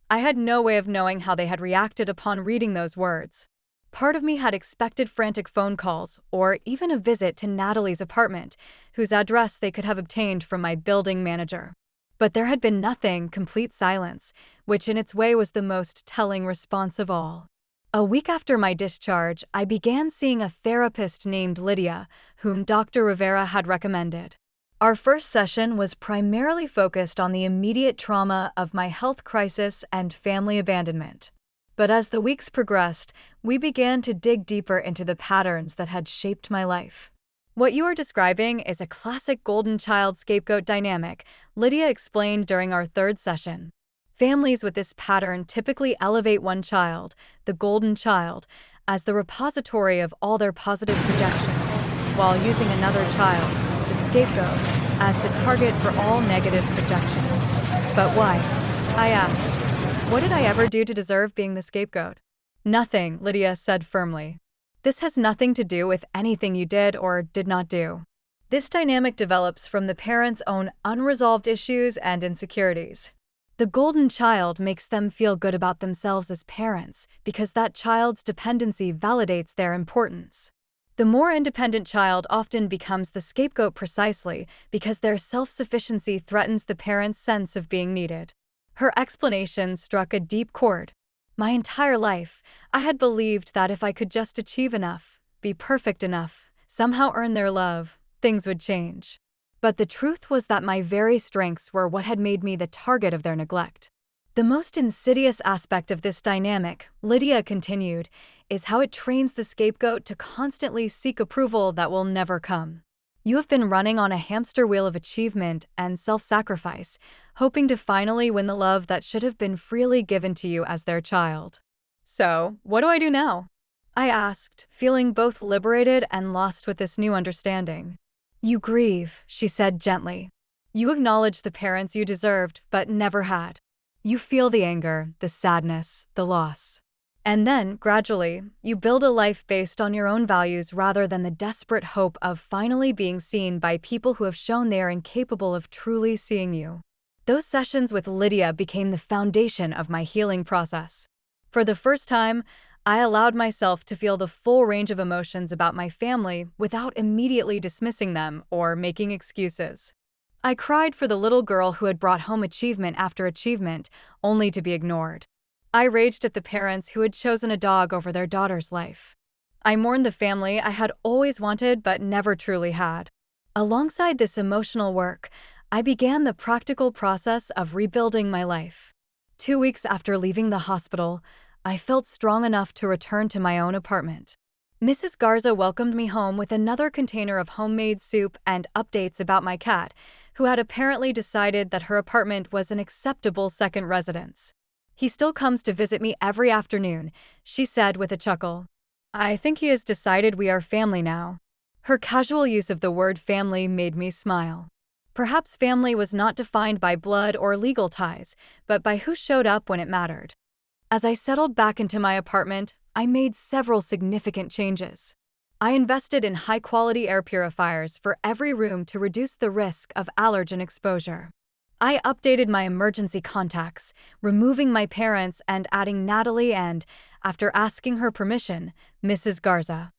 I had no way of knowing how they had reacted upon reading those words. Part of me had expected frantic phone calls, or even a visit to Natalie's apartment, whose address they could have obtained from my building manager. But there had been nothing, complete silence, which in its way was the most telling response of all. A week after my discharge, I began seeing a therapist named Lydia, whom Dr. Rivera had recommended. Our first session was primarily focused on the immediate trauma of my health crisis and family abandonment. But as the weeks progressed, we began to dig deeper into the patterns that had shaped my life. What you are describing is a classic golden child scapegoat dynamic, Lydia explained during our third session. Families with this pattern typically elevate one child, the golden child, as the repository of all their positive projections, while using another child, the scapegoat, as the target for all negative projections. But why? I asked. What did I ever do to deserve being the scapegoat? Nothing, Lydia said firmly. This has nothing to do with anything you did or did not do. This dynamic develops from the parents' own unresolved issues and insecurities. The golden child makes them feel good about themselves as parents because that child's dependency validates their importance. The more independent child often becomes the scapegoat precisely because their self-sufficiency threatens the parent's sense of being needed. Her explanation struck a deep chord. My entire life, I had believed that if I could just achieve enough, be perfect enough, somehow earn their love, things would change. But the truth was that my very strengths were what had made me the target of their neglect. The most insidious aspect of this dynamic, Lydia continued, is how it trains the scapegoat to constantly seek approval that will never come. You have been running on a hamster wheel of achievement and self-sacrifice, hoping to finally win the love that should have been freely given to you as their child. So, what do I do now? I asked, feeling both liberated and lost with this new understanding. You grieve, she said gently. You acknowledge the parents you deserved but never had. You feel the anger, the sadness, the loss. And then, gradually, you build a life based on your own values rather than the desperate hope of finally being seen by people who have shown they are incapable of truly seeing you. Those sessions with Lydia became the foundation of my healing process. For the first time, I allowed myself to feel the full range of emotions about my family without immediately dismissing them or making excuses. I cried for the little girl who had brought home achievement after achievement, only to be ignored. I raged at the parents who had chosen a dog over their daughter's life. I mourned the family I had always wanted but never truly had. Alongside this emotional work, I began the practical process of rebuilding my life. 2 weeks after leaving the hospital, I felt strong enough to return to my own apartment. Mrs. Garza welcomed me home with another container of homemade soup and updates about my cat, who had apparently decided that her apartment was an acceptable second residence. He still comes to visit me every afternoon, she said with a chuckle. I think he has decided we are family now. Her casual use of the word family made me smile. Perhaps family was not defined by blood or legal ties, but by who showed up when it mattered. As I settled back into my apartment, I made several significant changes. I invested in high-quality air purifiers for every room to reduce the risk of allergen exposure. I updated my emergency contacts, removing my parents and adding Natalie and, after asking her permission, Mrs. Garza.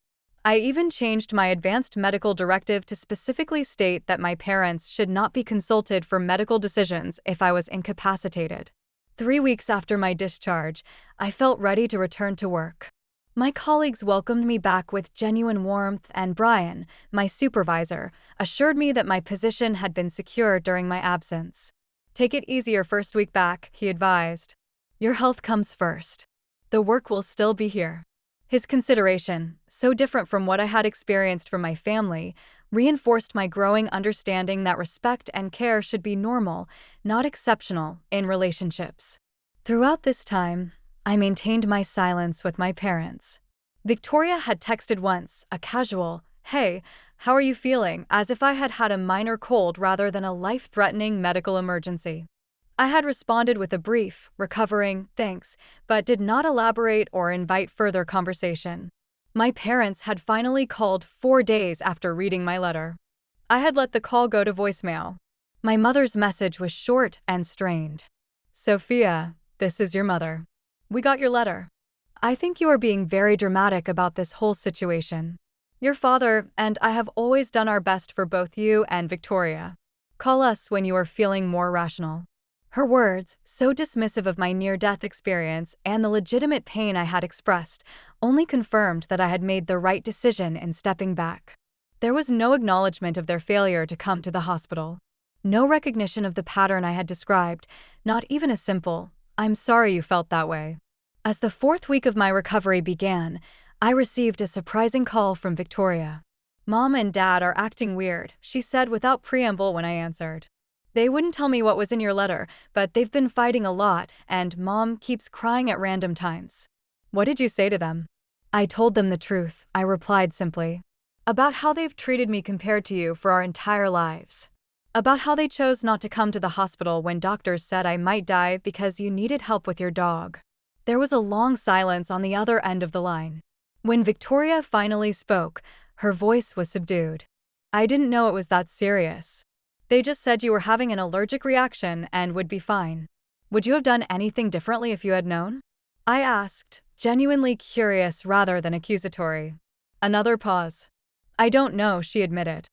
I even changed my advanced medical directive to specifically state that my parents should not be consulted for medical decisions if I was incapacitated. 3 weeks after my discharge, I felt ready to return to work. My colleagues welcomed me back with genuine warmth, and Brian, my supervisor, assured me that my position had been secure during my absence. "Take it easy your first week back," he advised. "Your health comes first. The work will still be here." His consideration, so different from what I had experienced from my family, reinforced my growing understanding that respect and care should be normal, not exceptional, in relationships. Throughout this time, I maintained my silence with my parents. Victoria had texted once, a casual, "Hey, how are you feeling?" as if I had had a minor cold rather than a life-threatening medical emergency. I had responded with a brief, recovering, thanks, but did not elaborate or invite further conversation. My parents had finally called 4 days after reading my letter. I had let the call go to voicemail. My mother's message was short and strained. "Sophia, this is your mother. We got your letter. I think you are being very dramatic about this whole situation. Your father and I have always done our best for both you and Victoria. Call us when you are feeling more rational." Her words, so dismissive of my near-death experience and the legitimate pain I had expressed, only confirmed that I had made the right decision in stepping back. There was no acknowledgement of their failure to come to the hospital. No recognition of the pattern I had described, not even a simple, "I'm sorry you felt that way." As the 4th week of my recovery began, I received a surprising call from Victoria. "Mom and Dad are acting weird," she said without preamble when I answered. "They wouldn't tell me what was in your letter, but they've been fighting a lot, and Mom keeps crying at random times." "What did you say to them?" "I told them the truth," I replied simply. "About how they've treated me compared to you for our entire lives. About how they chose not to come to the hospital when doctors said I might die because you needed help with your dog." There was a long silence on the other end of the line. When Victoria finally spoke, her voice was subdued. "I didn't know it was that serious. They just said you were having an allergic reaction and would be fine. Would you have done anything differently if you had known?" I asked, genuinely curious rather than accusatory. Another pause. "I don't know," she admitted.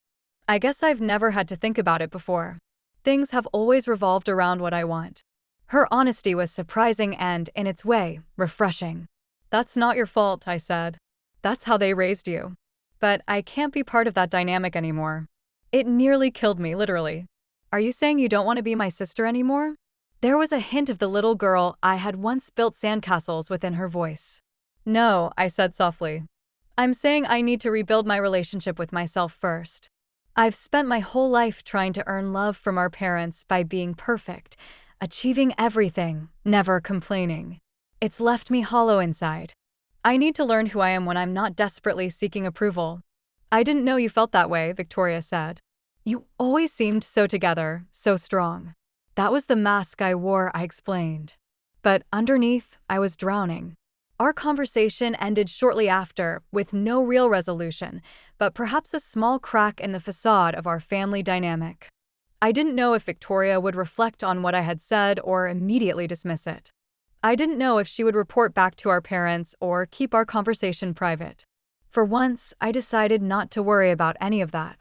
"I guess I've never had to think about it before. Things have always revolved around what I want." Her honesty was surprising and, in its way, refreshing. "That's not your fault," I said. "That's how they raised you. But I can't be part of that dynamic anymore." It nearly killed me, literally. "Are you saying you don't want to be my sister anymore?" There was a hint of the little girl I had once built sandcastles within her voice. "No," I said softly. "I'm saying I need to rebuild my relationship with myself first. I've spent my whole life trying to earn love from our parents by being perfect, achieving everything, never complaining. It's left me hollow inside. I need to learn who I am when I'm not desperately seeking approval." "I didn't know you felt that way," Victoria said. "You always seemed so together, so strong." "That was the mask I wore," I explained. "But underneath, I was drowning." Our conversation ended shortly after, with no real resolution, but perhaps a small crack in the facade of our family dynamic. I didn't know if Victoria would reflect on what I had said or immediately dismiss it. I didn't know if she would report back to our parents or keep our conversation private. For once, I decided not to worry about any of that.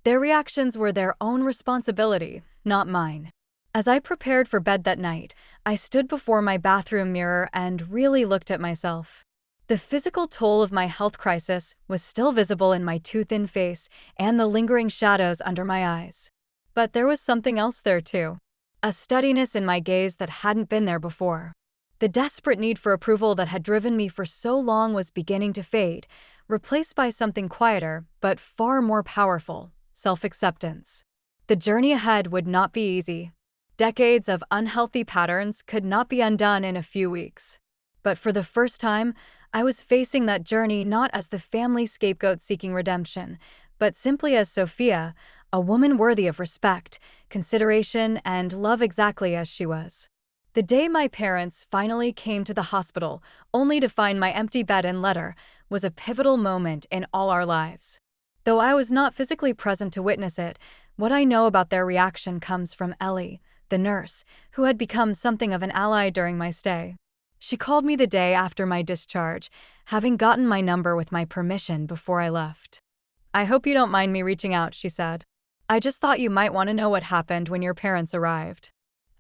Their reactions were their own responsibility, not mine. As I prepared for bed that night, I stood before my bathroom mirror and really looked at myself. The physical toll of my health crisis was still visible in my too-thin face and the lingering shadows under my eyes. But there was something else there too. A steadiness in my gaze that hadn't been there before. The desperate need for approval that had driven me for so long was beginning to fade, replaced by something quieter, but far more powerful: self-acceptance. The journey ahead would not be easy. Decades of unhealthy patterns could not be undone in a few weeks. But for the first time, I was facing that journey not as the family scapegoat seeking redemption, but simply as Sophia, a woman worthy of respect, consideration, and love exactly as she was. The day my parents finally came to the hospital, only to find my empty bed and letter, was a pivotal moment in all our lives. Though I was not physically present to witness it, what I know about their reaction comes from Ellie, the nurse, who had become something of an ally during my stay. She called me the day after my discharge, having gotten my number with my permission before I left. "I hope you don't mind me reaching out," she said. "I just thought you might want to know what happened when your parents arrived."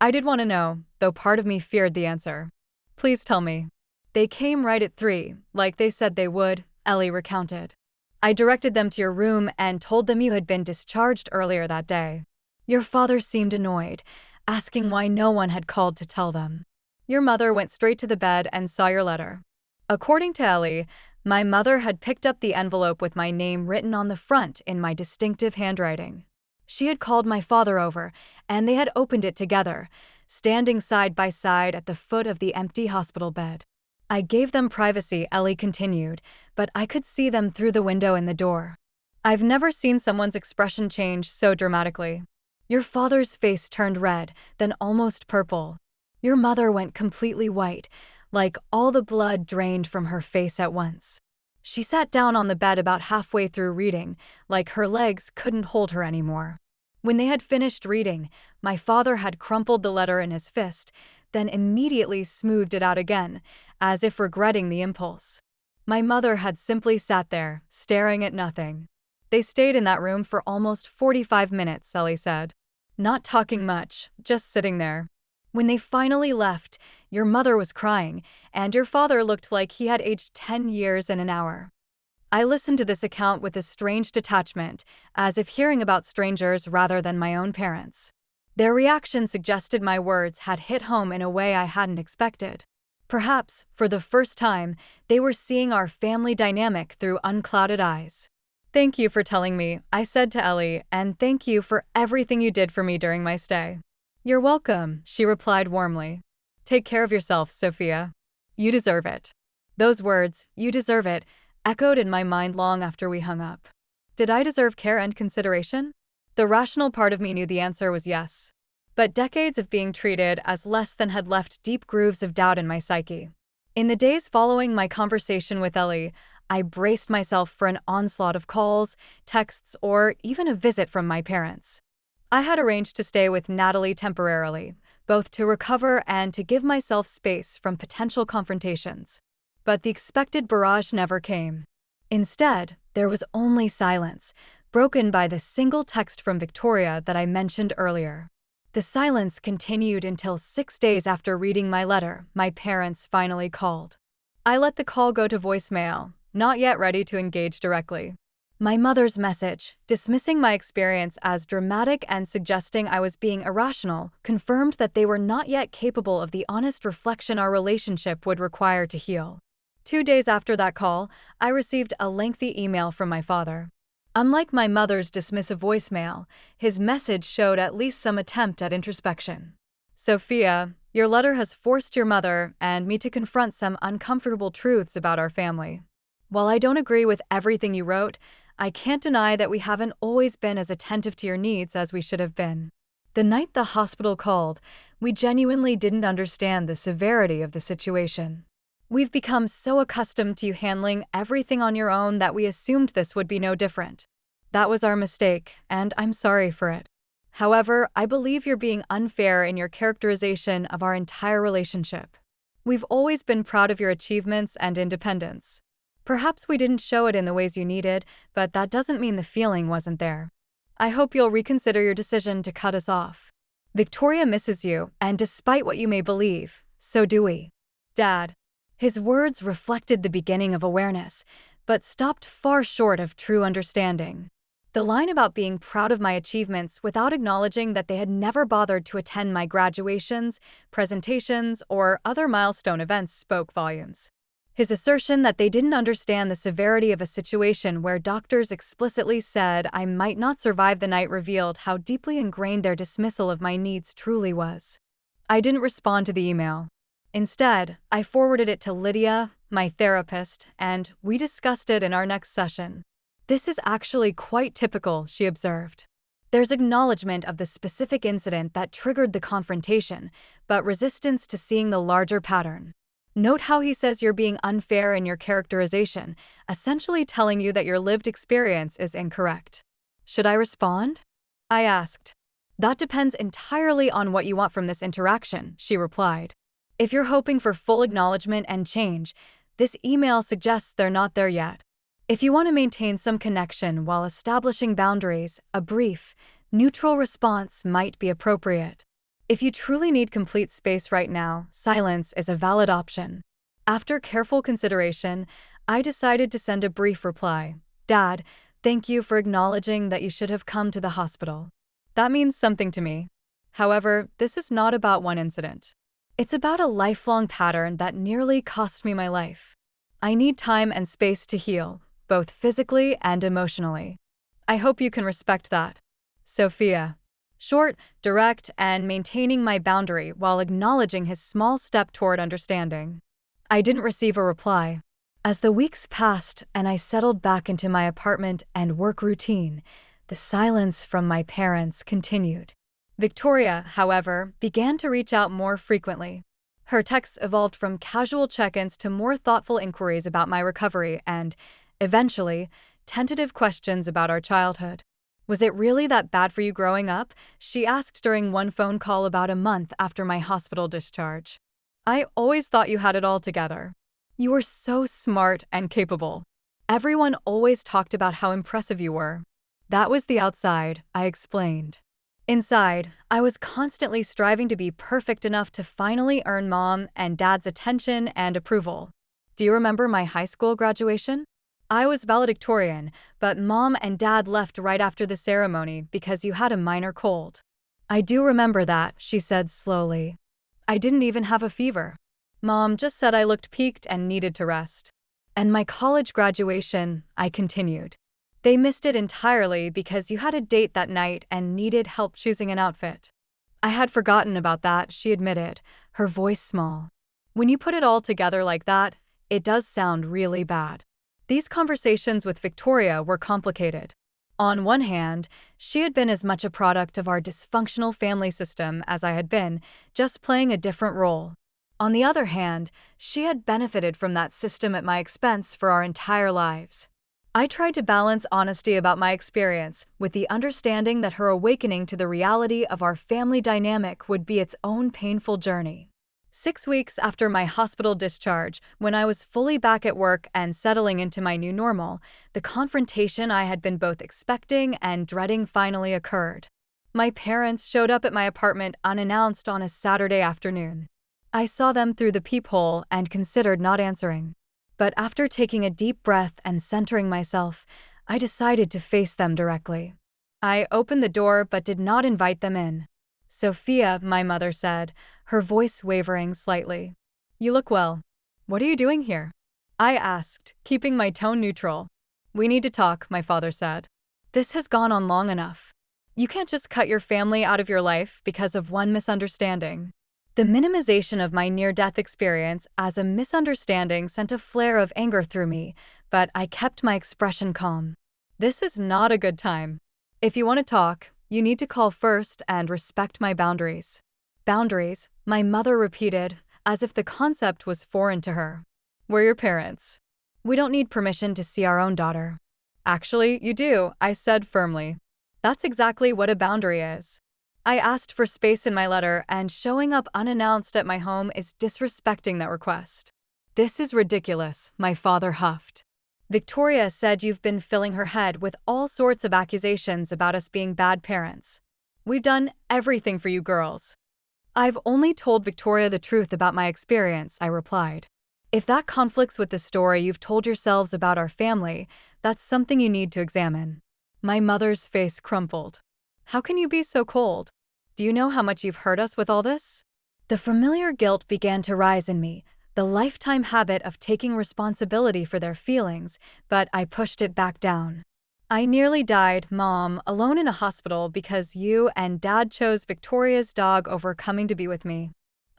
I did want to know, though part of me feared the answer. "Please tell me." "They came right at 3, like they said they would," Ellie recounted. "I directed them to your room and told them you had been discharged earlier that day. Your father seemed annoyed, asking why no one had called to tell them. Your mother went straight to the bed and saw your letter." According to Ellie, my mother had picked up the envelope with my name written on the front in my distinctive handwriting. She had called my father over, and they had opened it together, standing side by side at the foot of the empty hospital bed. "I gave them privacy," Ellie continued, "but I could see them through the window in the door. I've never seen someone's expression change so dramatically. Your father's face turned red, then almost purple. Your mother went completely white, like all the blood drained from her face at once. She sat down on the bed about halfway through reading, like her legs couldn't hold her anymore. When they had finished reading, my father had crumpled the letter in his fist, then immediately smoothed it out again, as if regretting the impulse. My mother had simply sat there, staring at nothing. They stayed in that room for almost 45 minutes, Ellie said. Not talking much, just sitting there. When they finally left, your mother was crying, and your father looked like he had aged 10 years in an hour. I listened to this account with a strange detachment, as if hearing about strangers rather than my own parents. Their reaction suggested my words had hit home in a way I hadn't expected. Perhaps, for the first time, they were seeing our family dynamic through unclouded eyes. "Thank you for telling me," I said to Ellie, "and thank you for everything you did for me during my stay." "You're welcome," she replied warmly. "Take care of yourself, Sophia. You deserve it." Those words, "you deserve it," echoed in my mind long after we hung up. Did I deserve care and consideration? The rational part of me knew the answer was yes. But decades of being treated as less than had left deep grooves of doubt in my psyche. In the days following my conversation with Ellie, I braced myself for an onslaught of calls, texts, or even a visit from my parents. I had arranged to stay with Natalie temporarily, both to recover and to give myself space from potential confrontations. But the expected barrage never came. Instead, there was only silence, broken by the single text from Victoria that I mentioned earlier. The silence continued until 6 days after reading my letter. My parents finally called. I let the call go to voicemail, not yet ready to engage directly. My mother's message, dismissing my experience as dramatic and suggesting I was being irrational, confirmed that they were not yet capable of the honest reflection our relationship would require to heal. 2 days after that call, I received a lengthy email from my father. Unlike my mother's dismissive voicemail, his message showed at least some attempt at introspection. "Sophia, your letter has forced your mother and me to confront some uncomfortable truths about our family. While I don't agree with everything you wrote, I can't deny that we haven't always been as attentive to your needs as we should have been. The night the hospital called, we genuinely didn't understand the severity of the situation. We've become so accustomed to you handling everything on your own that we assumed this would be no different. That was our mistake, and I'm sorry for it. However, I believe you're being unfair in your characterization of our entire relationship. We've always been proud of your achievements and independence. Perhaps we didn't show it in the ways you needed, but that doesn't mean the feeling wasn't there. I hope you'll reconsider your decision to cut us off. Victoria misses you, and despite what you may believe, so do we. Dad." His words reflected the beginning of awareness, but stopped far short of true understanding. The line about being proud of my achievements without acknowledging that they had never bothered to attend my graduations, presentations, or other milestone events spoke volumes. His assertion that they didn't understand the severity of a situation where doctors explicitly said I might not survive the night revealed how deeply ingrained their dismissal of my needs truly was. I didn't respond to the email. Instead, I forwarded it to Lydia, my therapist, and we discussed it in our next session. This is actually quite typical, she observed. There's acknowledgement of the specific incident that triggered the confrontation, but resistance to seeing the larger pattern. Note how he says you're being unfair in your characterization, essentially telling you that your lived experience is incorrect. Should I respond? I asked. That depends entirely on what you want from this interaction, she replied. If you're hoping for full acknowledgement and change, this email suggests they're not there yet. If you want to maintain some connection while establishing boundaries, a brief, neutral response might be appropriate. If you truly need complete space right now, silence is a valid option. After careful consideration, I decided to send a brief reply. Dad, thank you for acknowledging that you should have come to the hospital. That means something to me. However, this is not about one incident. It's about a lifelong pattern that nearly cost me my life. I need time and space to heal, both physically and emotionally. I hope you can respect that. Sophia. Short, direct, and maintaining my boundary while acknowledging his small step toward understanding. I didn't receive a reply. As the weeks passed and I settled back into my apartment and work routine, the silence from my parents continued. Victoria, however, began to reach out more frequently. Her texts evolved from casual check-ins to more thoughtful inquiries about my recovery and, eventually, tentative questions about our childhood. Was it really that bad for you growing up? She asked during one phone call about a month after my hospital discharge. I always thought you had it all together. You were so smart and capable. Everyone always talked about how impressive you were. That was the outside, I explained. Inside, I was constantly striving to be perfect enough to finally earn Mom and Dad's attention and approval. Do you remember my high school graduation? I was valedictorian, but Mom and Dad left right after the ceremony because you had a minor cold. I do remember that, she said slowly. I didn't even have a fever. Mom just said I looked peaked and needed to rest. And my college graduation, I continued. They missed it entirely because you had a date that night and needed help choosing an outfit. I had forgotten about that, she admitted, her voice small. When you put it all together like that, it does sound really bad. These conversations with Victoria were complicated. On one hand, she had been as much a product of our dysfunctional family system as I had been, just playing a different role. On the other hand, she had benefited from that system at my expense for our entire lives. I tried to balance honesty about my experience with the understanding that her awakening to the reality of our family dynamic would be its own painful journey. 6 weeks after my hospital discharge, when I was fully back at work and settling into my new normal, the confrontation I had been both expecting and dreading finally occurred. My parents showed up at my apartment unannounced on a Saturday afternoon. I saw them through the peephole and considered not answering. But after taking a deep breath and centering myself, I decided to face them directly. I opened the door but did not invite them in. Sophia, my mother said, her voice wavering slightly. You look well. What are you doing here? I asked, keeping my tone neutral. We need to talk, my father said. This has gone on long enough. You can't just cut your family out of your life because of one misunderstanding. The minimization of my near-death experience as a misunderstanding sent a flare of anger through me, but I kept my expression calm. This is not a good time. If you want to talk, you need to call first and respect my boundaries. Boundaries, my mother repeated, as if the concept was foreign to her. We're your parents. We don't need permission to see our own daughter. Actually, you do, I said firmly. That's exactly what a boundary is. I asked for space in my letter, and showing up unannounced at my home is disrespecting that request. This is ridiculous, my father huffed. Victoria said you've been filling her head with all sorts of accusations about us being bad parents. We've done everything for you girls. I've only told Victoria the truth about my experience, I replied. If that conflicts with the story you've told yourselves about our family, that's something you need to examine. My mother's face crumpled. How can you be so cold? Do you know how much you've hurt us with all this? The familiar guilt began to rise in me, the lifetime habit of taking responsibility for their feelings, but I pushed it back down. I nearly died, Mom, alone in a hospital because you and Dad chose Victoria's dog over coming to be with me.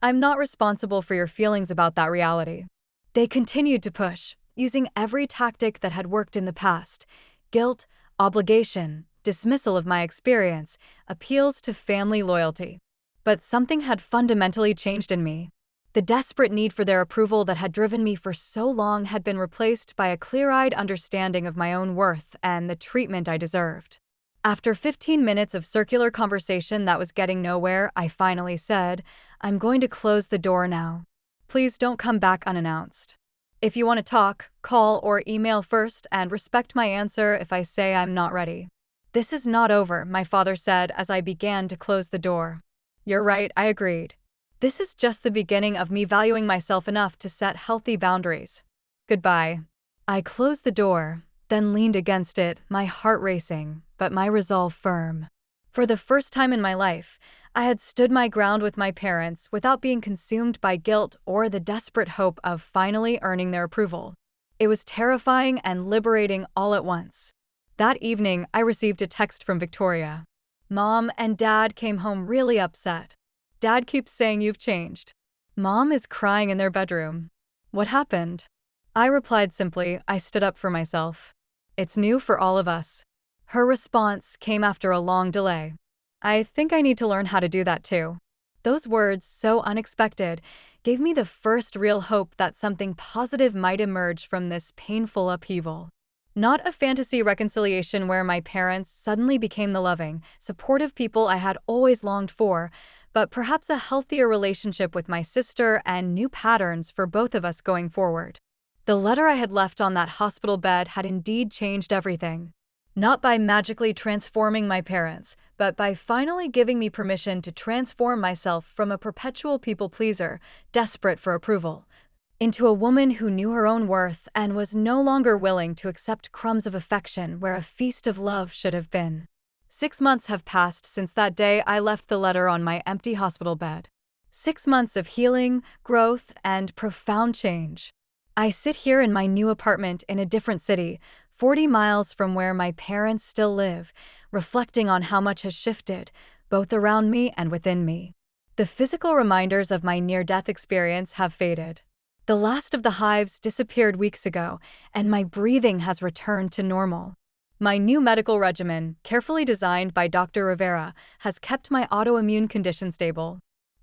I'm not responsible for your feelings about that reality. They continued to push, using every tactic that had worked in the past, guilt, obligation, dismissal of my experience, appeals to family loyalty. But something had fundamentally changed in me. The desperate need for their approval that had driven me for so long had been replaced by a clear-eyed understanding of my own worth and the treatment I deserved. After 15 minutes of circular conversation that was getting nowhere, I finally said, "I'm going to close the door now. Please don't come back unannounced. If you want to talk, call or email first and respect my answer if I say I'm not ready." "This is not over," my father said as I began to close the door. "You're right," I agreed. "This is just the beginning of me valuing myself enough to set healthy boundaries. Goodbye." I closed the door, then leaned against it, my heart racing, but my resolve firm. For the first time in my life, I had stood my ground with my parents without being consumed by guilt or the desperate hope of finally earning their approval. It was terrifying and liberating all at once. That evening, I received a text from Victoria. "Mom and Dad came home really upset. Dad keeps saying you've changed. Mom is crying in their bedroom. What happened?" I replied simply, "I stood up for myself. It's new for all of us." Her response came after a long delay. "I think I need to learn how to do that too." Those words, so unexpected, gave me the first real hope that something positive might emerge from this painful upheaval. Not a fantasy reconciliation where my parents suddenly became the loving, supportive people I had always longed for, but perhaps a healthier relationship with my sister and new patterns for both of us going forward. The letter I had left on that hospital bed had indeed changed everything. Not by magically transforming my parents, but by finally giving me permission to transform myself from a perpetual people-pleaser, desperate for approval, into a woman who knew her own worth and was no longer willing to accept crumbs of affection where a feast of love should have been. 6 months have passed since that day I left the letter on my empty hospital bed. 6 months of healing, growth, and profound change. I sit here in my new apartment in a different city, 40 miles from where my parents still live, reflecting on how much has shifted, both around me and within me. The physical reminders of my near-death experience have faded. The last of the hives disappeared weeks ago, and my breathing has returned to normal. My new medical regimen, carefully designed by Dr. Rivera, has kept my autoimmune condition stable.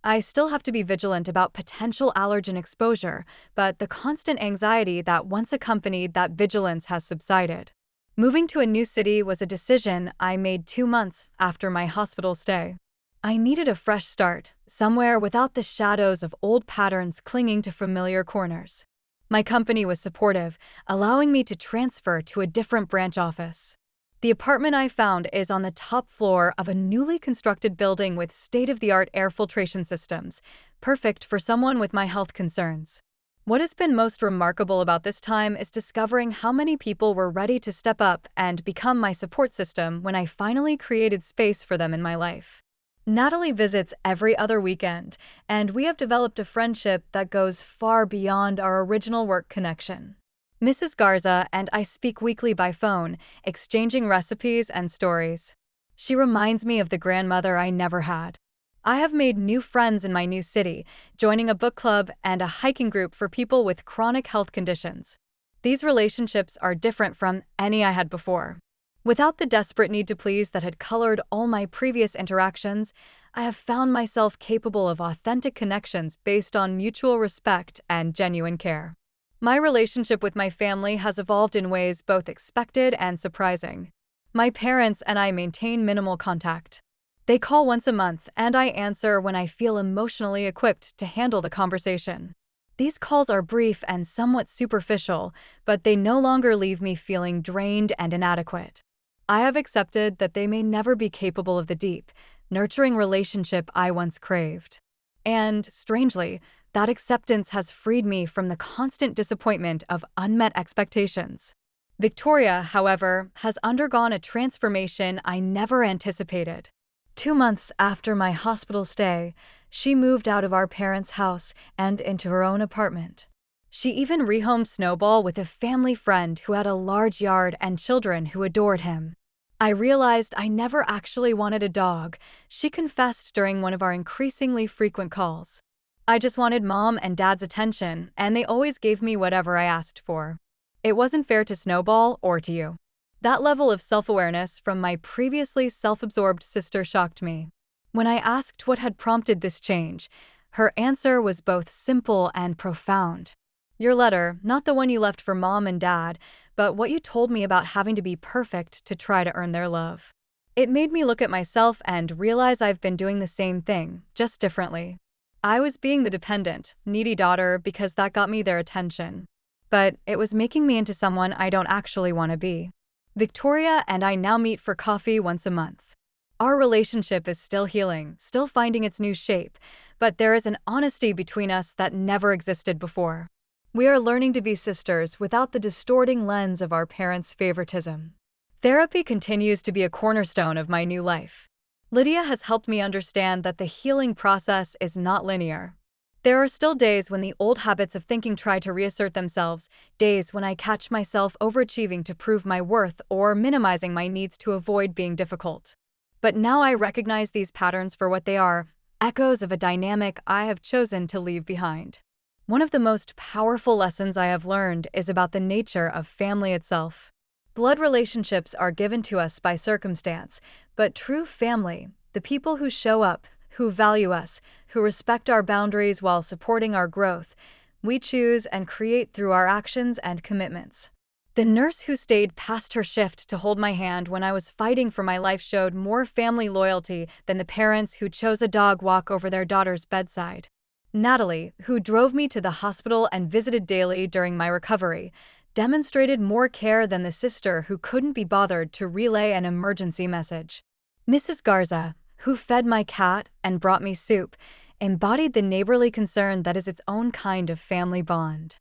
I still have to be vigilant about potential allergen exposure, but the constant anxiety that once accompanied that vigilance has subsided. Moving to a new city was a decision I made 2 months after my hospital stay. I needed a fresh start, somewhere without the shadows of old patterns clinging to familiar corners. My company was supportive, allowing me to transfer to a different branch office. The apartment I found is on the top floor of a newly constructed building with state-of-the-art air filtration systems, perfect for someone with my health concerns. What has been most remarkable about this time is discovering how many people were ready to step up and become my support system when I finally created space for them in my life. Natalie visits every other weekend, and we have developed a friendship that goes far beyond our original work connection. Mrs. Garza and I speak weekly by phone, exchanging recipes and stories. She reminds me of the grandmother I never had. I have made new friends in my new city, joining a book club and a hiking group for people with chronic health conditions. These relationships are different from any I had before. Without the desperate need to please that had colored all my previous interactions, I have found myself capable of authentic connections based on mutual respect and genuine care. My relationship with my family has evolved in ways both expected and surprising. My parents and I maintain minimal contact. They call once a month, and I answer when I feel emotionally equipped to handle the conversation. These calls are brief and somewhat superficial, but they no longer leave me feeling drained and inadequate. I have accepted that they may never be capable of the deep, nurturing relationship I once craved. And, strangely, that acceptance has freed me from the constant disappointment of unmet expectations. Victoria, however, has undergone a transformation I never anticipated. 2 months after my hospital stay, she moved out of our parents' house and into her own apartment. She even rehomed Snowball with a family friend who had a large yard and children who adored him. I realized I never actually wanted a dog, she confessed during one of our increasingly frequent calls. I just wanted Mom and Dad's attention, and they always gave me whatever I asked for. It wasn't fair to Snowball or to you. That level of self-awareness from my previously self-absorbed sister shocked me. When I asked what had prompted this change, her answer was both simple and profound. Your letter, not the one you left for mom and dad, but what you told me about having to be perfect to try to earn their love. It made me look at myself and realize I've been doing the same thing, just differently. I was being the dependent, needy daughter because that got me their attention. But it was making me into someone I don't actually want to be. Victoria and I now meet for coffee once a month. Our relationship is still healing, still finding its new shape, but there is an honesty between us that never existed before. We are learning to be sisters without the distorting lens of our parents' favoritism. Therapy continues to be a cornerstone of my new life. Lydia has helped me understand that the healing process is not linear. There are still days when the old habits of thinking try to reassert themselves, days when I catch myself overachieving to prove my worth or minimizing my needs to avoid being difficult. But now I recognize these patterns for what they are, echoes of a dynamic I have chosen to leave behind. One of the most powerful lessons I have learned is about the nature of family itself. Blood relationships are given to us by circumstance, but true family, the people who show up, who value us, who respect our boundaries while supporting our growth, we choose and create through our actions and commitments. The nurse who stayed past her shift to hold my hand when I was fighting for my life showed more family loyalty than the parents who chose a dog walk over their daughter's bedside. Natalie, who drove me to the hospital and visited daily during my recovery, demonstrated more care than the sister who couldn't be bothered to relay an emergency message. Mrs. Garza, who fed my cat and brought me soup, embodied the neighborly concern that is its own kind of family bond.